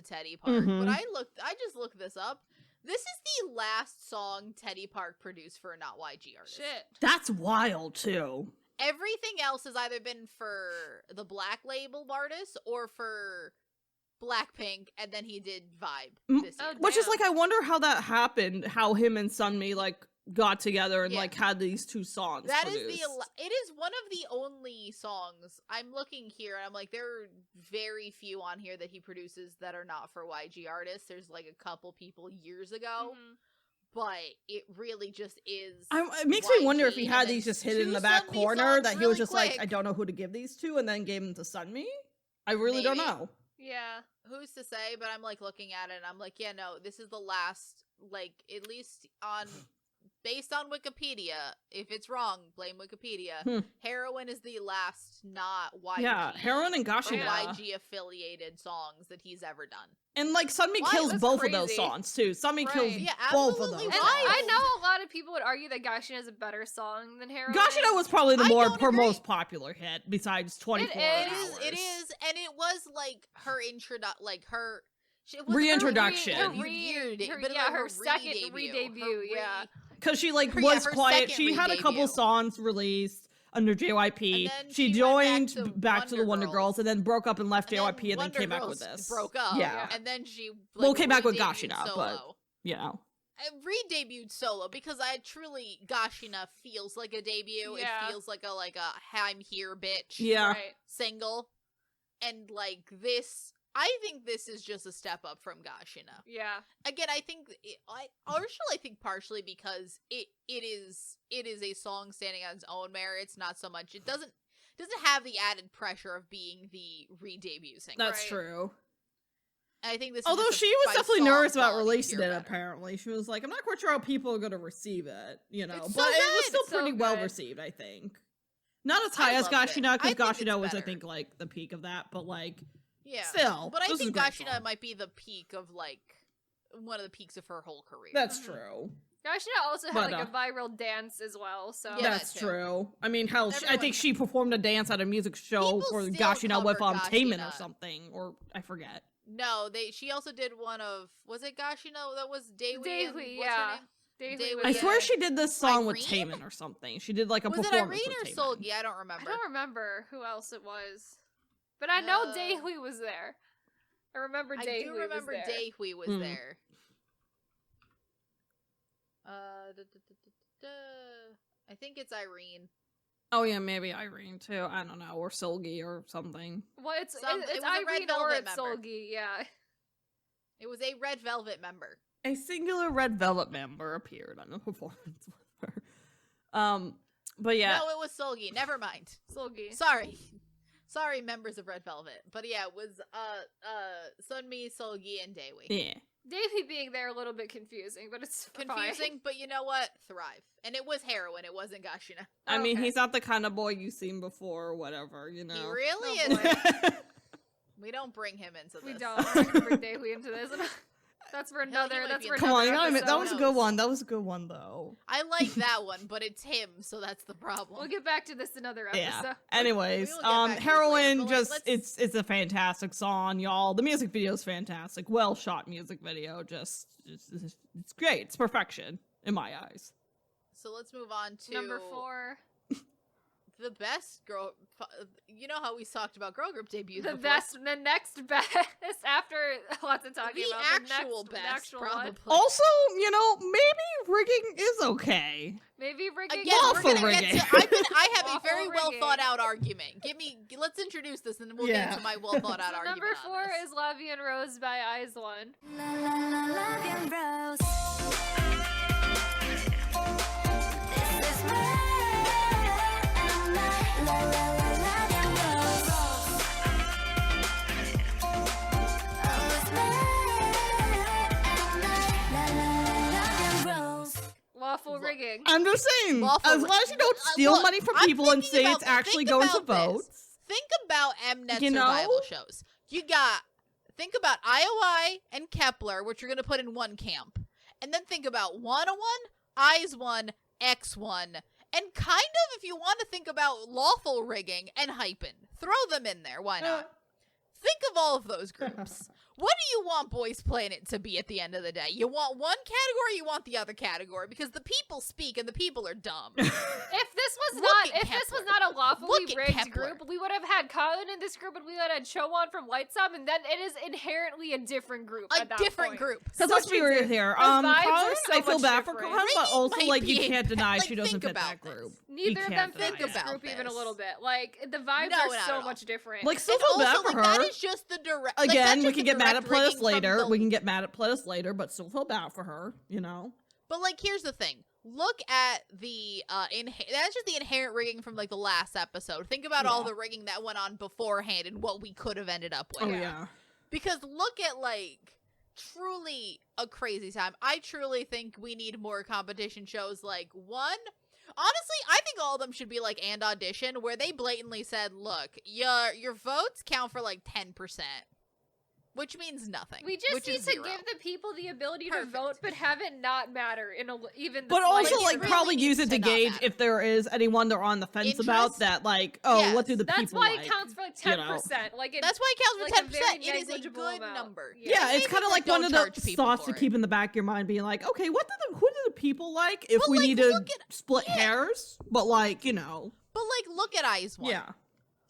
Teddy Park, but I just looked this up. This is the last song Teddy Park produced for a not YG artist. Shit. That's wild too. Everything else has either been for the Black label artists or for Blackpink, and then he did Vibe this year. Which is like, I wonder how that happened. How him and Sammi like got together and like had these two songs. That produced. is it is one of the only songs I'm looking here, and I'm like, there are very few on here that he produces that are not for YG artists. There's like a couple people years ago. But it really just is. It makes me wonder if he had these just hidden in the back corner, that he was just like, I don't know who to give these to, and then gave them to Sammi. I really don't know. Yeah. Who's to say? But I'm like looking at it and I'm like, yeah, no, this is the last, like, at least on based on Wikipedia. If it's wrong, blame Wikipedia. Heroin is the last not YG. Yeah, Heroin and Gashina. YG affiliated songs that he's ever done. And like Sammi kills both of those songs too. Sammi kills both of those. And I know a lot of people would argue that Gashina is a better song than Heroin. Gashina was probably the most popular hit besides 24 Hours. It is, and it was like her reintroduction. Her second re-debut, yeah. Because she like was quiet. She had a couple songs released under JYP. She joined back to the Wonder Girls and then broke up and left JYP and then came back with this. Broke up. Yeah. And then she came back with Gashina, but you know. I re-debuted solo because Gashina feels like a debut. Yeah. It feels like a I'm here bitch single. And like this, I think this is just a step up from Gashina. Yeah. Again, I think partially because it is a song standing on its own merits, not so much. It doesn't have the added pressure of being the re-debut single. That's true. I think this. Although she was definitely nervous about releasing it. Apparently, she was like, "I'm not quite sure how people are going to receive it," you know. But it was still pretty well received, I think. Not as high as Gashina, because Gashina was, I think, like the peak of that. But like. Yeah, still, but I think Gashina might be the peak of like one of the peaks of her whole career. That's true. Gashina also had like a viral dance as well, so yeah, that's true. I mean, hell, I think she performed a dance at a music show for Gashina with Taemin or something, or I forget. No, she also did one of, was it Gashina that was Daehui? Yeah. I swear she did this song with Taemin or something. She did like a performance with Taemin. Was it Irene or Solgi? I don't remember. I don't remember who else it was. But I know Daehui was there. I remember Daehui was there. I do remember Daehui was there. I think it's Irene. Oh yeah, maybe Irene too. I don't know, or Solgi or something. Well, it's Irene or it's Solgi, yeah. It was a Red Velvet member. A singular Red Velvet member appeared on the performance with her. But yeah. No, it was Solgi. Never mind. Solgi. Sorry, members of Red Velvet. But yeah, it was Sunmi, Solgi, and Daehui. Yeah. Daehui being there a little bit confusing, but it's confusing. Fine. But you know what? Thrive. And it was Heroin. It wasn't Gashina. I mean, he's not the kind of boy you've seen before or whatever, you know. He really isn't. We don't bring him into this. We don't. We're not gonna bring Daehui into this. That's for another. Come on, you gotta admit, that was a good one. That was a good one, though. I like that one, but it's him, so that's the problem. We'll get back to this another episode. Yeah. Anyways, Heroin it's a fantastic song, y'all. The music video is fantastic. Well shot music video. Just it's great. It's perfection in my eyes. So let's move on to number 4. the best girl. You know how we talked about girl group debuts. The before? the next best after lots of talking The about actual the best, actual probably. one. Also, maybe rigging is okay. Maybe rigging. Again, Lawful we're gonna rigging. get to, I have a Lawful very well rigging. thought out argument. Let's introduce this, and then we'll get into my well thought out So argument. number 4 is Love You and Rose by Eyes One. Love you and Rose. This is my love you and Rose. Oh, it's my love you and Rose. Lawful rigging. I'm just saying, Lawful as long as you don't steal look, money from I'm people and thinking say about it's actually think going to about this. votes. Think about Mnet You know? survival shows. Think about IOI and Kepler, which you're going to put in one camp. And then think about 101, Eyes One, X1. And kind of, if you want to think about lawful rigging and hyping, throw them in there. Why not? Think of all of those groups. What do you want Boys Planet to be at the end of the day? You want one category, you want the other category, because the people speak and the people are dumb. If this was Look at this was Kepler. not a lawfully Look at rigged Kepler. group, we would have had Colin in this group and we would have had Chowon from Lights Up, and then it is inherently a different group. A at that different point. group. Because let's be real here. The vibes are Colin, so I feel much bad for different. Colin, but Rigging also, might like, be you a can't deny like, she doesn't think fit about that group. this. Neither You of them can't fit deny Think this it. about group even a this. little bit. Like the vibes No, are not so at all. much different. Like, still And feel bad also, for like, her. that is just the direct. Again, we can can get mad at Playlist later. We can get mad at Playlist later, but still feel bad for her, But like, here's the thing. Look at the that's just the inherent rigging from like the last episode. Think about all Yeah. the rigging that went on beforehand and what we could have ended up with. Oh, yeah. Because look at like truly a crazy time. I truly think we need more competition shows like one. Honestly, I think all of them should be like And Audition, where they blatantly said, look, your votes count for like 10%. Which means nothing. we just which need is to zero. give the people the ability Perfect. to vote, but have it not matter in even. The But also, slightest like, really amount. probably use needs it to to not gauge matter. if there is anyone they're on the fence about Interest? that, like, oh, Yes. what do the That's people why like? it counts for like you know? 10%. Like That's why it counts like for a 10%. very It is a negligible good amount. number. Yeah. Yeah, it's Maybe kind of like don't one of charge the people thoughts for to it. keep in the back of your mind, being like, okay, who do the people like if But, we like, need to look at- split yeah. hairs? But like, But like, look at Eyes One. yeah.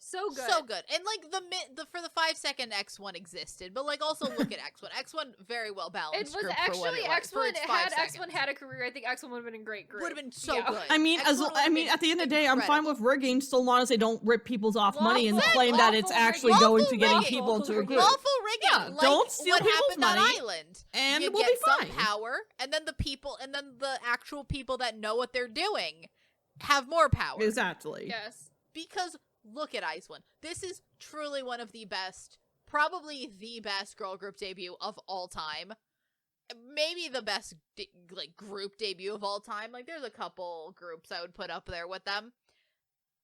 So good. So good. And like the for the 5-second X1 existed, but like also look at X1. X1 very well It balanced. was group for what actually it was, for X1. its It 5 had seconds. X1 had a career. I think X1 would have been a great group. Would have been so Yeah. good. I mean, X1 would have been at the end of the day, I'm fine incredible. with rigging so long as they don't rip people's off money and Lawful- claim that it's lawful actually rigging. going to getting Lawful people to rigging. agree. Lawful rigging. Yeah, like don't steal what people's happened on money, Island. and you we'll get be some fine. power, and then the actual people that know what they're doing have more power. Exactly. Yes. Because look at Ice One. This is truly one of the best, probably the best girl group debut of all time. Maybe the best group debut of all time. Like, there's a couple groups I would put up there with them.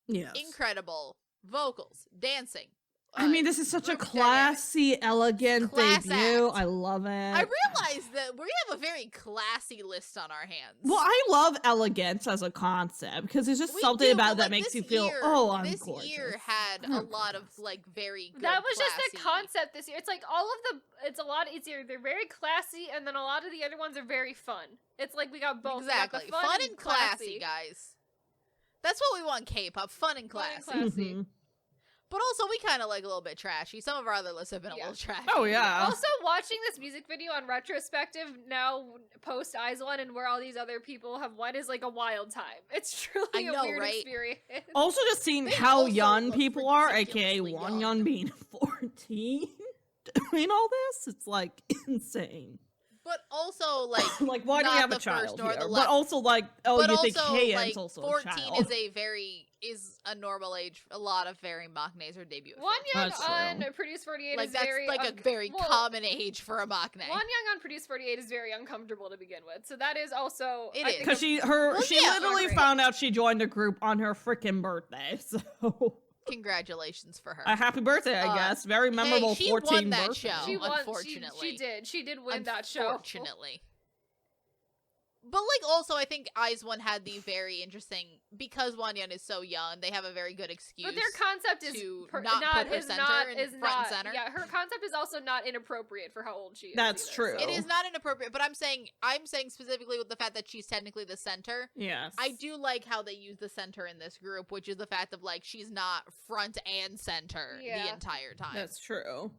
Yes. Incredible vocals, dancing. I mean, this is such a group dynamic. classy, elegant Class debut. act. I love it. I realize that we have a very classy list on our hands. Well, I love elegance as a concept because there's just We something do, about but, it that like, makes this you feel, year- oh, I'm this gorgeous. year had a lot of like very good, That was just the classy- concept this year. It's like all of the. It's a lot. It's either they're very classy, and then a lot of the other ones are very fun. It's like we got both. We got the Exactly, fun, and classy, guys. That's what we want. K-pop, fun and Fun and classy. classy. Mhm. But also, we kind of like a little bit trashy. Some of our other lists have been a Yeah. little trashy. Oh, yeah. Also, watching this music video on retrospective now, post Eyes One, and where all these other people have won is like a wild time. It's truly I know, a weird right? experience. Also, just seeing They how also young look people are, aka ridiculously Won young. Yun being 14, doing all this, it's like insane. But also, like, Like, why do we not have a the child first nor here? the But last. also, like, oh, But you also, think Kayen's like, also 14 a child. is a normal age. A lot of very maknaes are debut. at One 14. Young That's on true. Produce 48 Like, is that's very like a very well, common age for a maknae. One Young on Produce 48 is very uncomfortable to begin with, so that is also It I is. think, Because a- Well, she yeah, literally agree. found out she joined a group on her freaking birthday. So, Congratulations for her. a happy birthday, I guess. Very memorable she 14 won that birthday. show. she won. Unfortunately. She did. She did win that show. Unfortunately. But, like, also, I think IZ*ONE had the very interesting, because Wonyeon is so young, they have a very good excuse. But their concept is to not put her is center not in is front not and center. yeah. Her concept is also not inappropriate for how old she is. That's either, true. so. It is not inappropriate, but I'm saying specifically with the fact that she's technically the center. Yes. I do like how they use the center in this group, which is the fact of, like, she's not front and center Yeah. the entire time. That's true.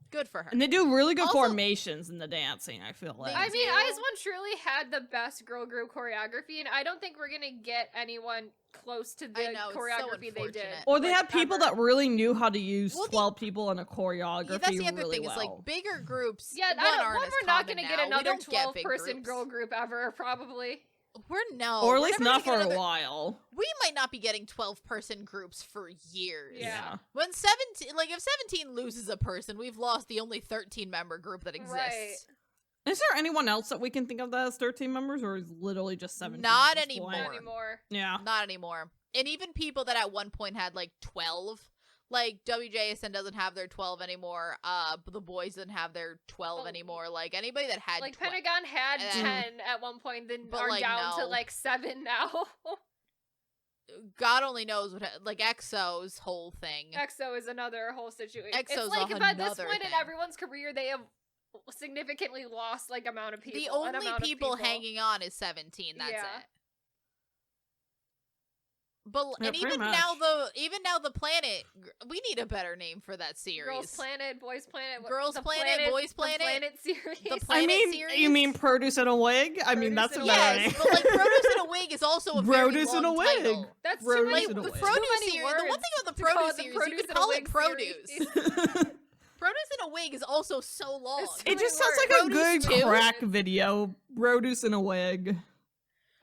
Good for her. And they do really good Also- formations in the dancing, I feel like. They I mean, do. IZ*ONE truly had the best girl group choreography, and I don't think we're gonna get anyone close to the I know, it's so choreography they did. unfortunate. Or they like, had people ever. that really knew how to use Well, the- 12 people in a choreography Yeah, that's the other really thing. well. Is like bigger groups. Yeah, aren't as we're not common gonna now. get We another don't get 12-person big girl groups. group ever, probably. Or no, or at we're least never not gonna for get a another- while. We might not be getting 12-person groups for years. Yeah. When 17, like if 17 loses a person, we've lost the only 13-member group that exists. Right. Is there anyone else that we can think of that has 13 members, or is it literally just 17? Not at this point? Not More. anymore. Yeah. Not anymore. And even people that at one point had like 12, like WJSN doesn't have their 12 anymore. But the boys didn't have their 12 Oh. anymore. Like anybody that had Like 12. Pentagon had and- 10 at one point, then But, are like, down to no. like 7 now. God only knows what like EXO's whole thing. EXO is another whole situation. EXO's it's like by this another point in thing. everyone's career, they have significantly lost like amount of people. The an only amount of people hanging on is 17. That's Yeah. it. But Yeah, and pretty even much. now the planet, we need a better name for that series. Girls Planet, Boys Planet, Girls the Planet, Boys Planet, the Planet series. the I Planet mean, series? you mean Produce in a Wig? I mean, Produce that's a in a better Yes, name. but like Produce in a Wig is also a very Produce in long a Wig. title. That's Produce too many. in a The Wig. Produce too many series. The one words thing about the to call Produce it the series, you Produce could in a call Wig it Produce. series. Produce in a Wig is also so long. It's It too just many sounds like a Produce good too? crack video. Produce in a Wig.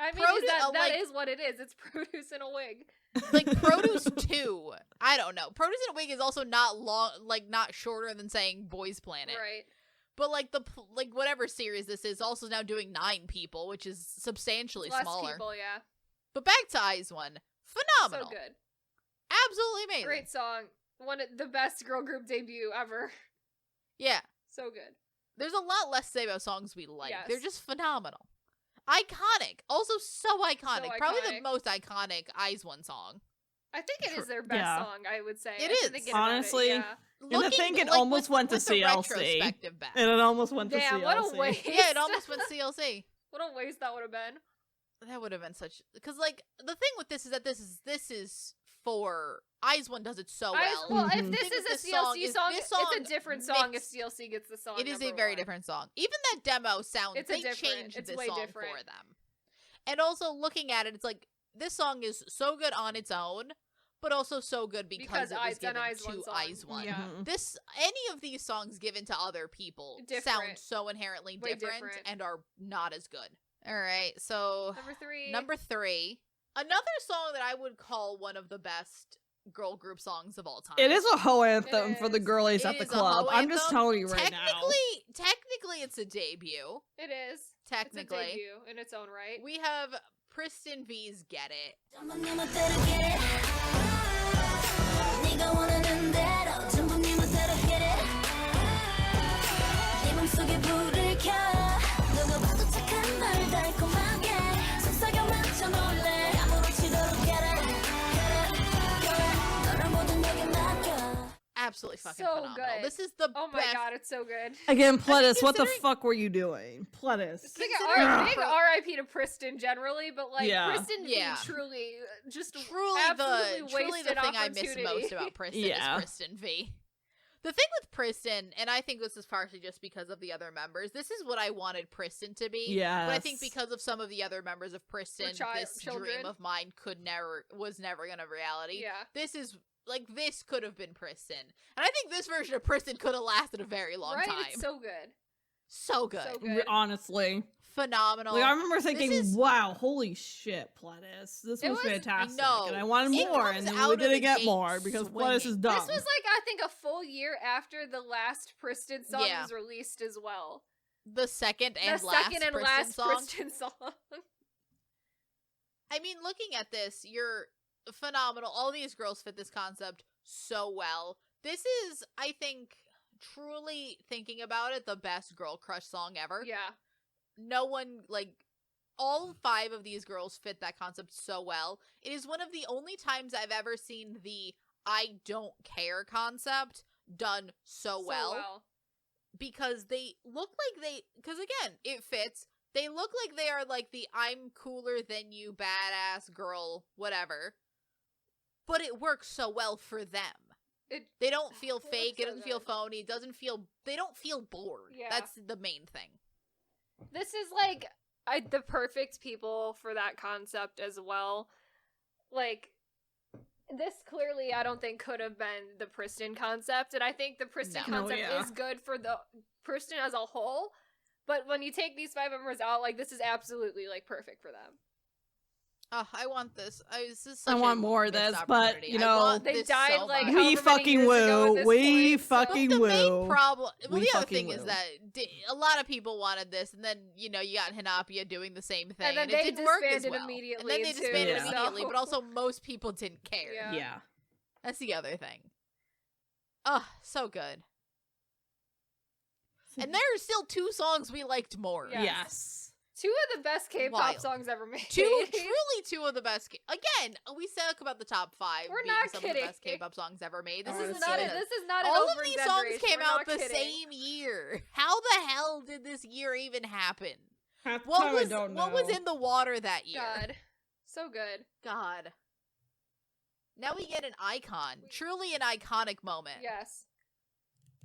I mean, Produce- that like- is what it is. It's Produce in a Wig. Like Produce 2. I don't know. Produce in a Wig is also not long, like not shorter than saying Boys Planet. Right. But like like whatever series this is also now doing 9 people, which is substantially Less smaller. people, yeah. But back to IZ*ONE. Phenomenal. So good. Absolutely amazing. Great song. One of the best girl group debut ever. Yeah. So good. There's a lot less to say about songs we like. Yes. They're just phenomenal. Iconic. Also so iconic. Probably the iconic. most iconic IZ*ONE song. I think it is their best Yeah. song, I would say. It I is. thinking about it, Honestly, yeah. And I think it almost went to with the CLC. retrospective back. And it almost went to Damn, CLC. what a waste. Yeah, it almost went CLC. What a waste that would have been. That would have been such because like the thing with this is that this is for IZ*ONE does it so well. Well, if Mhm. this Think is that a this song CLC is- song, this it's song a different song if makes- CLC gets the song. It is a number very one. different song. Even that demo sound It's a they different- changed it's this way song different. for them. And also looking at it, it's like this song is so good on its own, but also so good because it was it's an given IZ*ONE to song. IZ*ONE. Yeah. Mhm. This any of these songs given to other people sound Different. so inherently Way different, different. and are not as good. All right, so Number 3, another song that I would call one of the best girl group songs of all time. It is a hoe anthem for the is. girlies It at the is a club. hoe I'm just anthem. telling you right now. Technically, it's a debut. It is. Technically, It's a debut in its own right. we have Pristin V's "Get It." 전부 네 멋대로 get it. 네가 원하는 대로 전부 네 멋대로 get it. 네 맘속에 불을 켜. 누가 봐도 착한 널 달콤하게 속삭여 맞춰 놀래. 아무렇지도록 get it. Get it. 너를 모든 내게 맡겨. Absolutely fucking So phenomenal. good. This is the Oh my best. god, it's so good. Again, Pledis, what the considering- fuck were you doing? Pledis. Big, Considering- big RIP to Pristin generally, but like Yeah. Pristin Yeah. truly just Truly absolutely the wasted thing I miss opportunity. most about Pristin Yeah. is Pristin V. The thing with Pristin, and I think this is partially just because of the other members, this is what I wanted Pristin to be. Yes. But I think because of some of the other members of Pristin, this children. dream of mine was never gonna reality. Yeah. This is like this could have been Pristin. And I think this version of Pristin could have lasted a very long right? time. It's so good. So good. So good. Honestly. Phenomenal. Like, I remember thinking, is- wow, holy shit, Pledis. This It was was- fantastic. know. And I wanted It more, comes and then out we of didn't the get gate more because Pledis is swinging. dumb. This was like I think a full year after the last Pristin song Yeah. was released as well. The second and the last second and Pristin last song. Pristin song. I mean, looking at this, you're phenomenal. All these girls fit this concept so well. This is, I think, truly thinking about it, the best girl crush song ever. Yeah. No one, like, all 5 of these girls fit that concept so well. It is one of the only times I've ever seen the I don't care concept done so well. Because they look like because again, it fits. They look like they are like the I'm cooler than you badass girl, whatever. But it works so well for them. They don't feel fake. It doesn't feel phony. They don't feel bored. Yeah. That's the main thing. This is like the perfect people for that concept as well. Like, this clearly I don't think could have been the Pristin concept, and I think the Pristin concept is good for the Pristin as a whole, but when you take these 5 members out, like, this is absolutely, like, perfect for them. Oh, I want this. This is such I want more of this, but you know, they died like we fucking woo. We fucking woo. The main problem. Well, the other thing is that a lot of people wanted this, and then you got Hinapia doing the same thing, and then it they didn't work as disbanded well. immediately. And then they disbanded immediately, but also most people didn't care. Yeah. That's the other thing. Oh, so good. And there are still 2 songs we liked more. Yes. 2 of the best K-pop songs ever made. Truly 2 of the best. Again, we talk about the top 5 We're being not some kidding. of the best K-pop songs ever made. This is not an all of these songs came out the kidding. same year. How the hell did this year even happen? What was in the water that year? God, so good. God. Now we get an icon. Truly an iconic moment. Yes.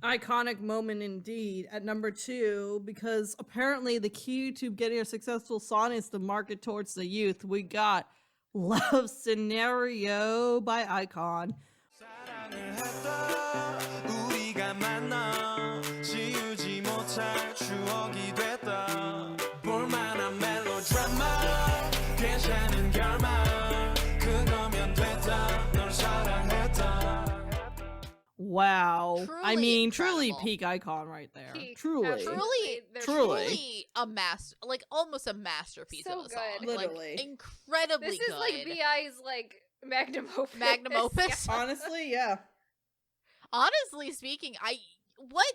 Iconic moment indeed at number 2, because apparently the key to getting a successful song is to market towards the youth. We got Love Scenario by Icon. Wow. Truly I mean, incredible. truly peak Icon right there. Peak. Truly. Absolutely. Truly a master, like almost a masterpiece So of a song. good. Literally. Like, incredibly This is good. like BI's like magnum opus. Magnum opus. Honestly, yeah. Honestly speaking, what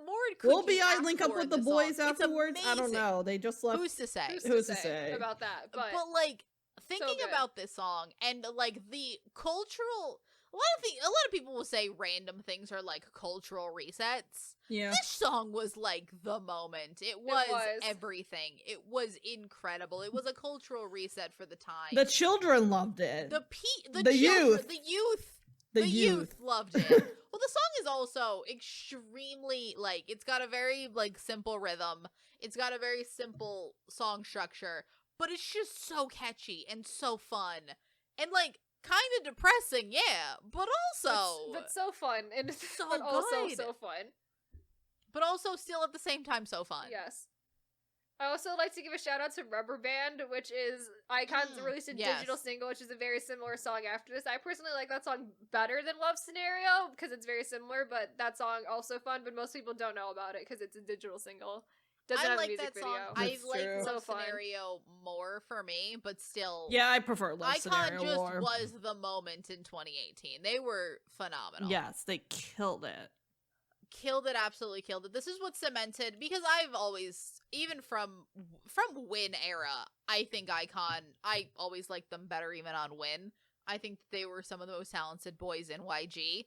more could Will you BI ask link up for with in the this boys song? It's afterwards? I don't amazing. know. They just left. Who's to say? Who's to say? about that? But like thinking good. about this song and like the cultural, a lot of people will say random things are like cultural resets. Yeah. This song was like the moment. It was everything. It was incredible. It was a cultural reset for the time. The children loved it. The youth. The youth loved it. Well, the song is also extremely, like, it's got a very, like, simple rhythm. It's got a very simple song structure. But it's just so catchy and so fun. And, like, kind of depressing, yeah. But also... But so fun. And so but also good. so fun. But also still at the same time so fun. Yes. I also like to give a shout out to Rubber Band, which is Icon's released a digital single, which is a very similar song after this. I personally like that song better than Love Scenario because it's very similar, but that song also fun, but most people don't know about it because it's a digital single. Doesn't have a music video. I like true. Love Scenario more for me, but still. Yeah, I prefer Love Icon Scenario just more. was the moment in 2018. They were phenomenal. Yes, they killed it. Absolutely killed it. This is what cemented, because I've always, even from Win era, I think Icon, I always liked them better even on Win. I think they were some of the most talented boys in YG.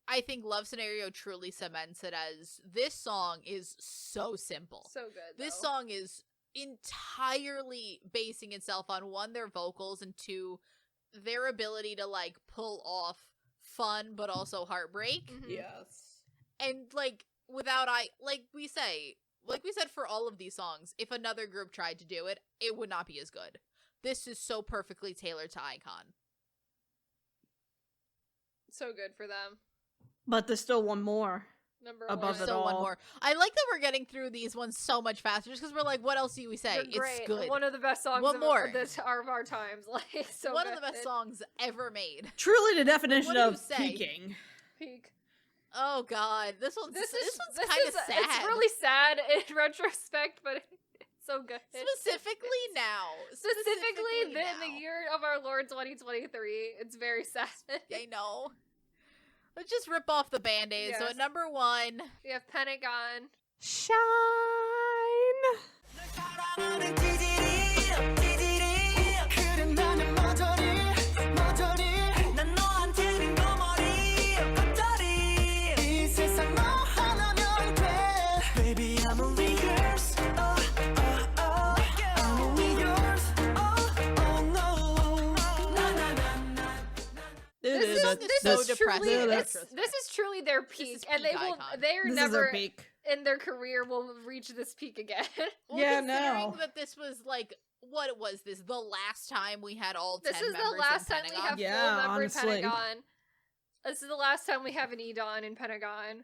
I think Love Scenario truly cements it as this song is so simple. So good. This song is entirely basing itself on 1, their vocals, and 2, their ability to like pull off fun but also heartbreak. Mm-hmm. Yes. And like like we said for all of these songs, if another group tried to do it, it would not be as good. This is so perfectly tailored to Icon. So good for them. But there's still one more. Number Above one. it So all. one more. I like that we're getting through these ones so much faster, just because we're like, what else do we say? They're great. It's good. One of the best songs One more. of our times. Like so One good. of the best songs ever made. Truly the definition What do you of say? peaking. Peak. Oh god, this one's kind of sad. It's really sad in retrospect, but it's so good. Specifically now. Specifically in now. the year of our Lord 2023, it's very sad. I know. Let's just rip off the band-aids. So Yes. at number 1, We have Pentagon. Shine. This so is depressing. truly and this is truly their peak, is and peak icon. they're This is never their peak. in their career will reach this peak again. Well, Yeah, considering no. that this was like, what was this? The last time we had all 10 This is members the last in time we Pentagon? have Yeah, full member honestly. Pentagon. This is the last time we have an Edon in Pentagon.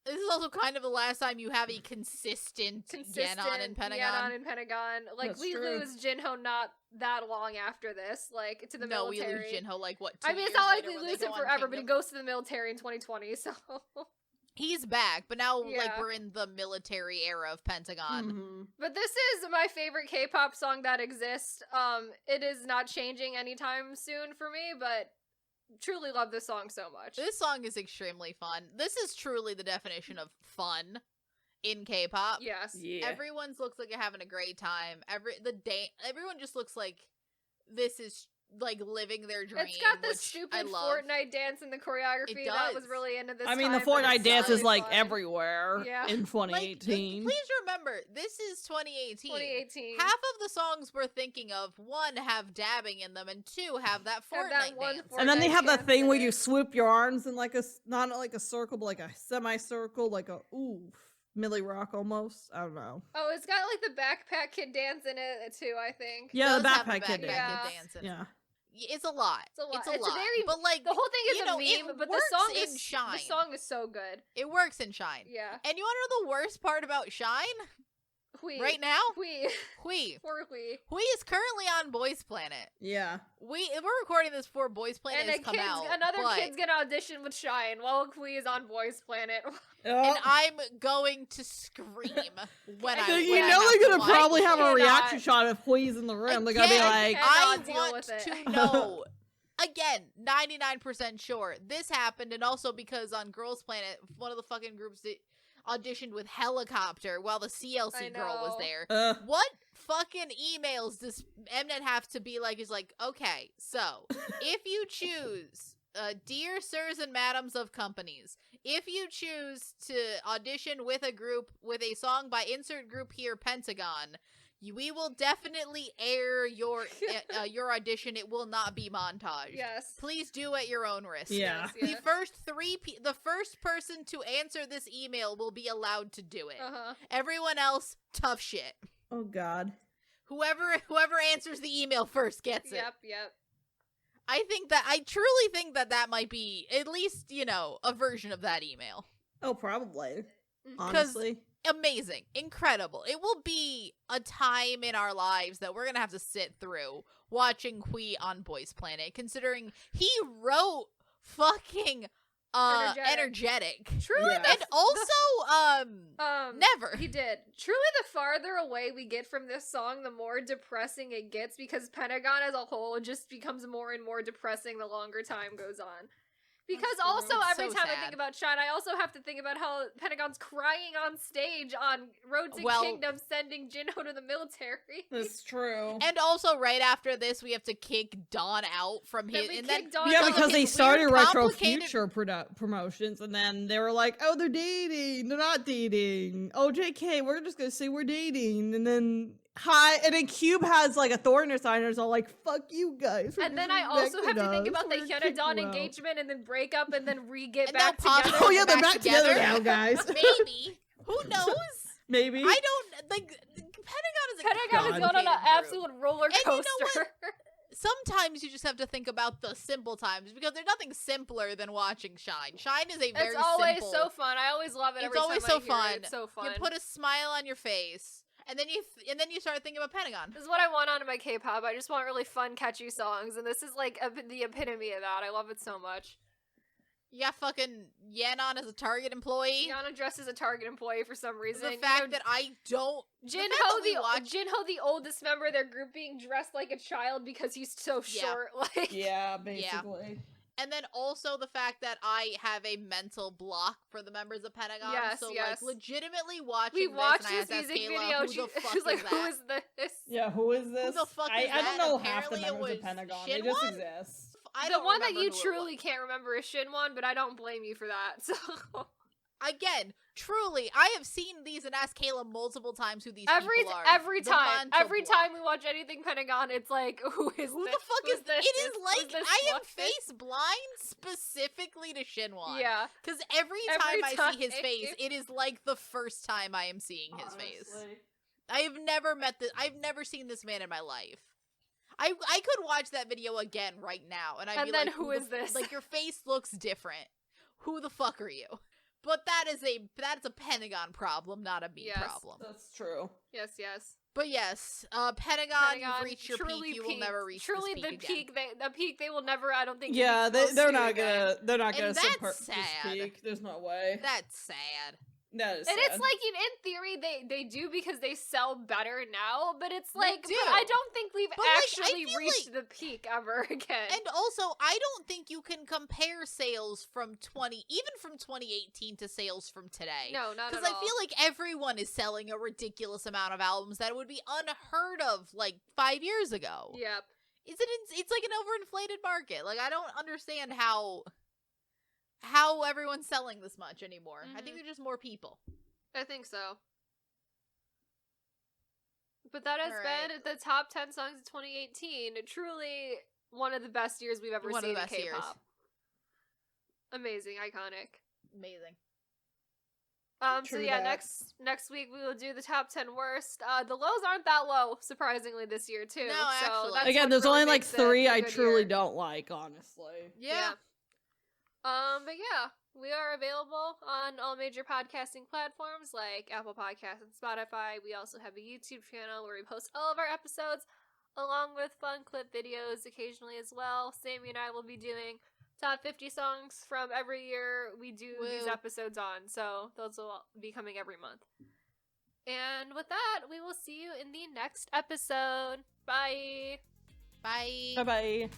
This is also kind of the last time you have a consistent Yenon in Pentagon. Yenon in Pentagon. Like, That's we true. lose Jinho not that long after this, like, to the No, military. we lose Jinho like, what, 2 I mean, it's years not like later we when they lose him go on forever, but he Kingdom? goes to the military in 2020, so... He's back, but now, like, Yeah. we're in the military era of Pentagon. Mhm. But this is my favorite K-pop song that exists. It is not changing anytime soon for me, but truly love this song so much. This song is extremely fun. This is truly the definition of fun in K-pop. Yes. Yeah. Everyone's looks like they're having a great time. Everyone just looks like this is like living their dream. It's got this which stupid I love. Fortnite dance in the choreography It that was does. really into this I mean, the time, but Fortnite it's dance really is like fun. everywhere Yeah. in Like, 2018. please remember, this is 2018. 2018. Half of the songs we're thinking of, 1, have dabbing in them, and 2, have that Have Fortnite that one dance. And then they Fortnite have that dance thing in where it. you swoop your arms in like not like a circle, but like a semicircle, like a Millie Rock almost. I don't know. Oh, it's got like the backpack kid dance in it too, I think. Yeah, the Does have backpack kid. Backpack Yeah. Kid dance in it. Yeah. It's a lot. It's a lot. It's a It's a lot. very- but like The whole thing is you a know, meme, it but the works song in is Shine. the song is so good. It works in Shine. Yeah. And you want to know the worst part about Shine? Hui. Right now? Hui. Hui. Poor Hui. Hui is currently on Boys Planet. Yeah. We're recording this before Boys Planet And has come out. another but, kid's gonna audition with Shine while Hui is on Boys Planet. and I'm going to scream when I You when I know have they're to gonna watch probably it. have a cannot. reaction shot of Hui's in the room. They're gonna be Again, like, I cannot deal want with it. to know. Again, 99% sure this happened, and also because on Girls Planet, one of the fucking groups that auditioned with Helicopter while the CLC I girl was know. there. What fucking emails does Mnet have to be like? Is like, okay, so if you choose, dear sirs and madams of companies, if you choose to audition with a group with a song by insert group here, Pentagon. We will definitely air your audition. It will not be montage. Yes. Please do at your own risk. Yeah. Yes, The first person to answer this email will be allowed to do it. Uh-huh. Everyone else, tough shit. oh god. Whoever answers the email first gets it. Yep. I truly think that might be at least, a version of that email. Oh, probably. Mhm. Honestly. Amazing, incredible. It will be a time in our lives that we're gonna have to sit through watching Hui on Boys Planet, considering he wrote fucking energetic. Truly, Yeah. And also never. He did. Truly, the farther away we get from this song, the more depressing it gets, because Pentagon as a whole just becomes more and more depressing the longer time goes on. Because That's also, true. It's every so time I sad. think about Shine, I also have to think about how Pentagon's crying on stage on Road to Well- Kingdom, sending Jinho to the military. That's true. And also, right after this, we have to kick Dawn out from Then his. we And kick then Dawn Yeah, out. because they his started weird, Retro complicated- Future promotions, and then they were like, "Oh, they're dating. They're not dating. Oh, JK, we're just gonna say we're dating." And then and then Cube has like a thorn in his side, and it's all like, "Fuck you guys." for And then I also have to think disrespecting about the us. We're Hyuna kicking Dawn you out." engagement and then break up and then re-get And back now pop- together. Oh yeah, they're back back together together. now, guys. Maybe. Who knows? Maybe. I don't like. Pentagon is a Pentagon is God. going on an complicated group. absolute roller And you know coaster. what? Sometimes you just have to think about the simple times because there's nothing simpler than watching Shine. Shine is a very It's always simple. so fun. I always love it. It's Every always time so I hear fun. It. It's so fun. You put a smile on your face, and then you start thinking about Pentagon. This is what I want out of my K-pop. I just want really fun, catchy songs, and this is like the epitome of that. I love it so much. You got fucking Yenon as a Target employee. Yana dressed as a Target employee for some reason. The fact that I don't. Jinho, watch. Jinho, the oldest member of their group, being dressed like a child because he's so Yeah. short. Like, Yeah, basically. And then also the fact that I have a mental block for the members of Pentagon. Yes, so yes. like legitimately watching we watched this, this and I had to music ask Kayla, video. who the fuck She's like, is "Who that? is this?" Yeah, who is this? the fuck I is don't that? know half the Apparently it members of was Pentagon. They just Shinwon? exist. I The don't one that remember you who it truly was. can't remember is Shinwon, but I don't blame you for that. So again, truly, I have seen these and asked Kayla multiple times who these people are. Every time we watch anything Pentagon, it's like, who is who this? the fuck is this? It is like this I am one? face blind specifically to Shinwon. Yeah. Because every time I see his face, it is like the first time I am seeing his face. I have never met this. I've never seen this man in my life. I could watch that video again right now, and I'd be then like, who is this? Like, your face looks different. Who the fuck are you? But that's a Pentagon problem, not a me problem. That's true. Yes. But yes, Pentagon, you've reached your peak. You will never reach truly this peak again. the peak they will never. I don't think. Yeah, they're not gonna And that's subvert this sad. peak. There's no way. That's sad. That is And sad. it's like, in theory, they do because they sell better now, but it's They like, do. but I don't think we've But, like, I actually feel reached the peak ever again. And also, I don't think you can compare sales from 2018 to sales from today. No, not at all. Because I feel like everyone is selling a ridiculous amount of albums that would be unheard of like 5 years ago. Yep. It's like an overinflated market. Like, I don't understand how everyone's selling this much anymore. I think they're just more people. I think so. But that has Alright. been the top 10 songs of 2018. Truly one of the best years we've ever One of seen the in best years. K-pop. Amazing, iconic. Amazing. So True yeah, that. next week we will do the top 10 worst. The lows aren't that low, surprisingly, this year too. No, so actually. that's Again, what there's really only like makes it 3 a I good truly year. don't like, honestly. Yeah. But yeah, we are available on all major podcasting platforms like Apple Podcasts and Spotify. We also have a YouTube channel where we post all of our episodes, along with fun clip videos occasionally as well. Sammy and I will be doing top 50 songs from every year we do these Woo. episodes on, so those will be coming every month. And with that, we will see you in the next episode. Bye! Bye. Bye bye.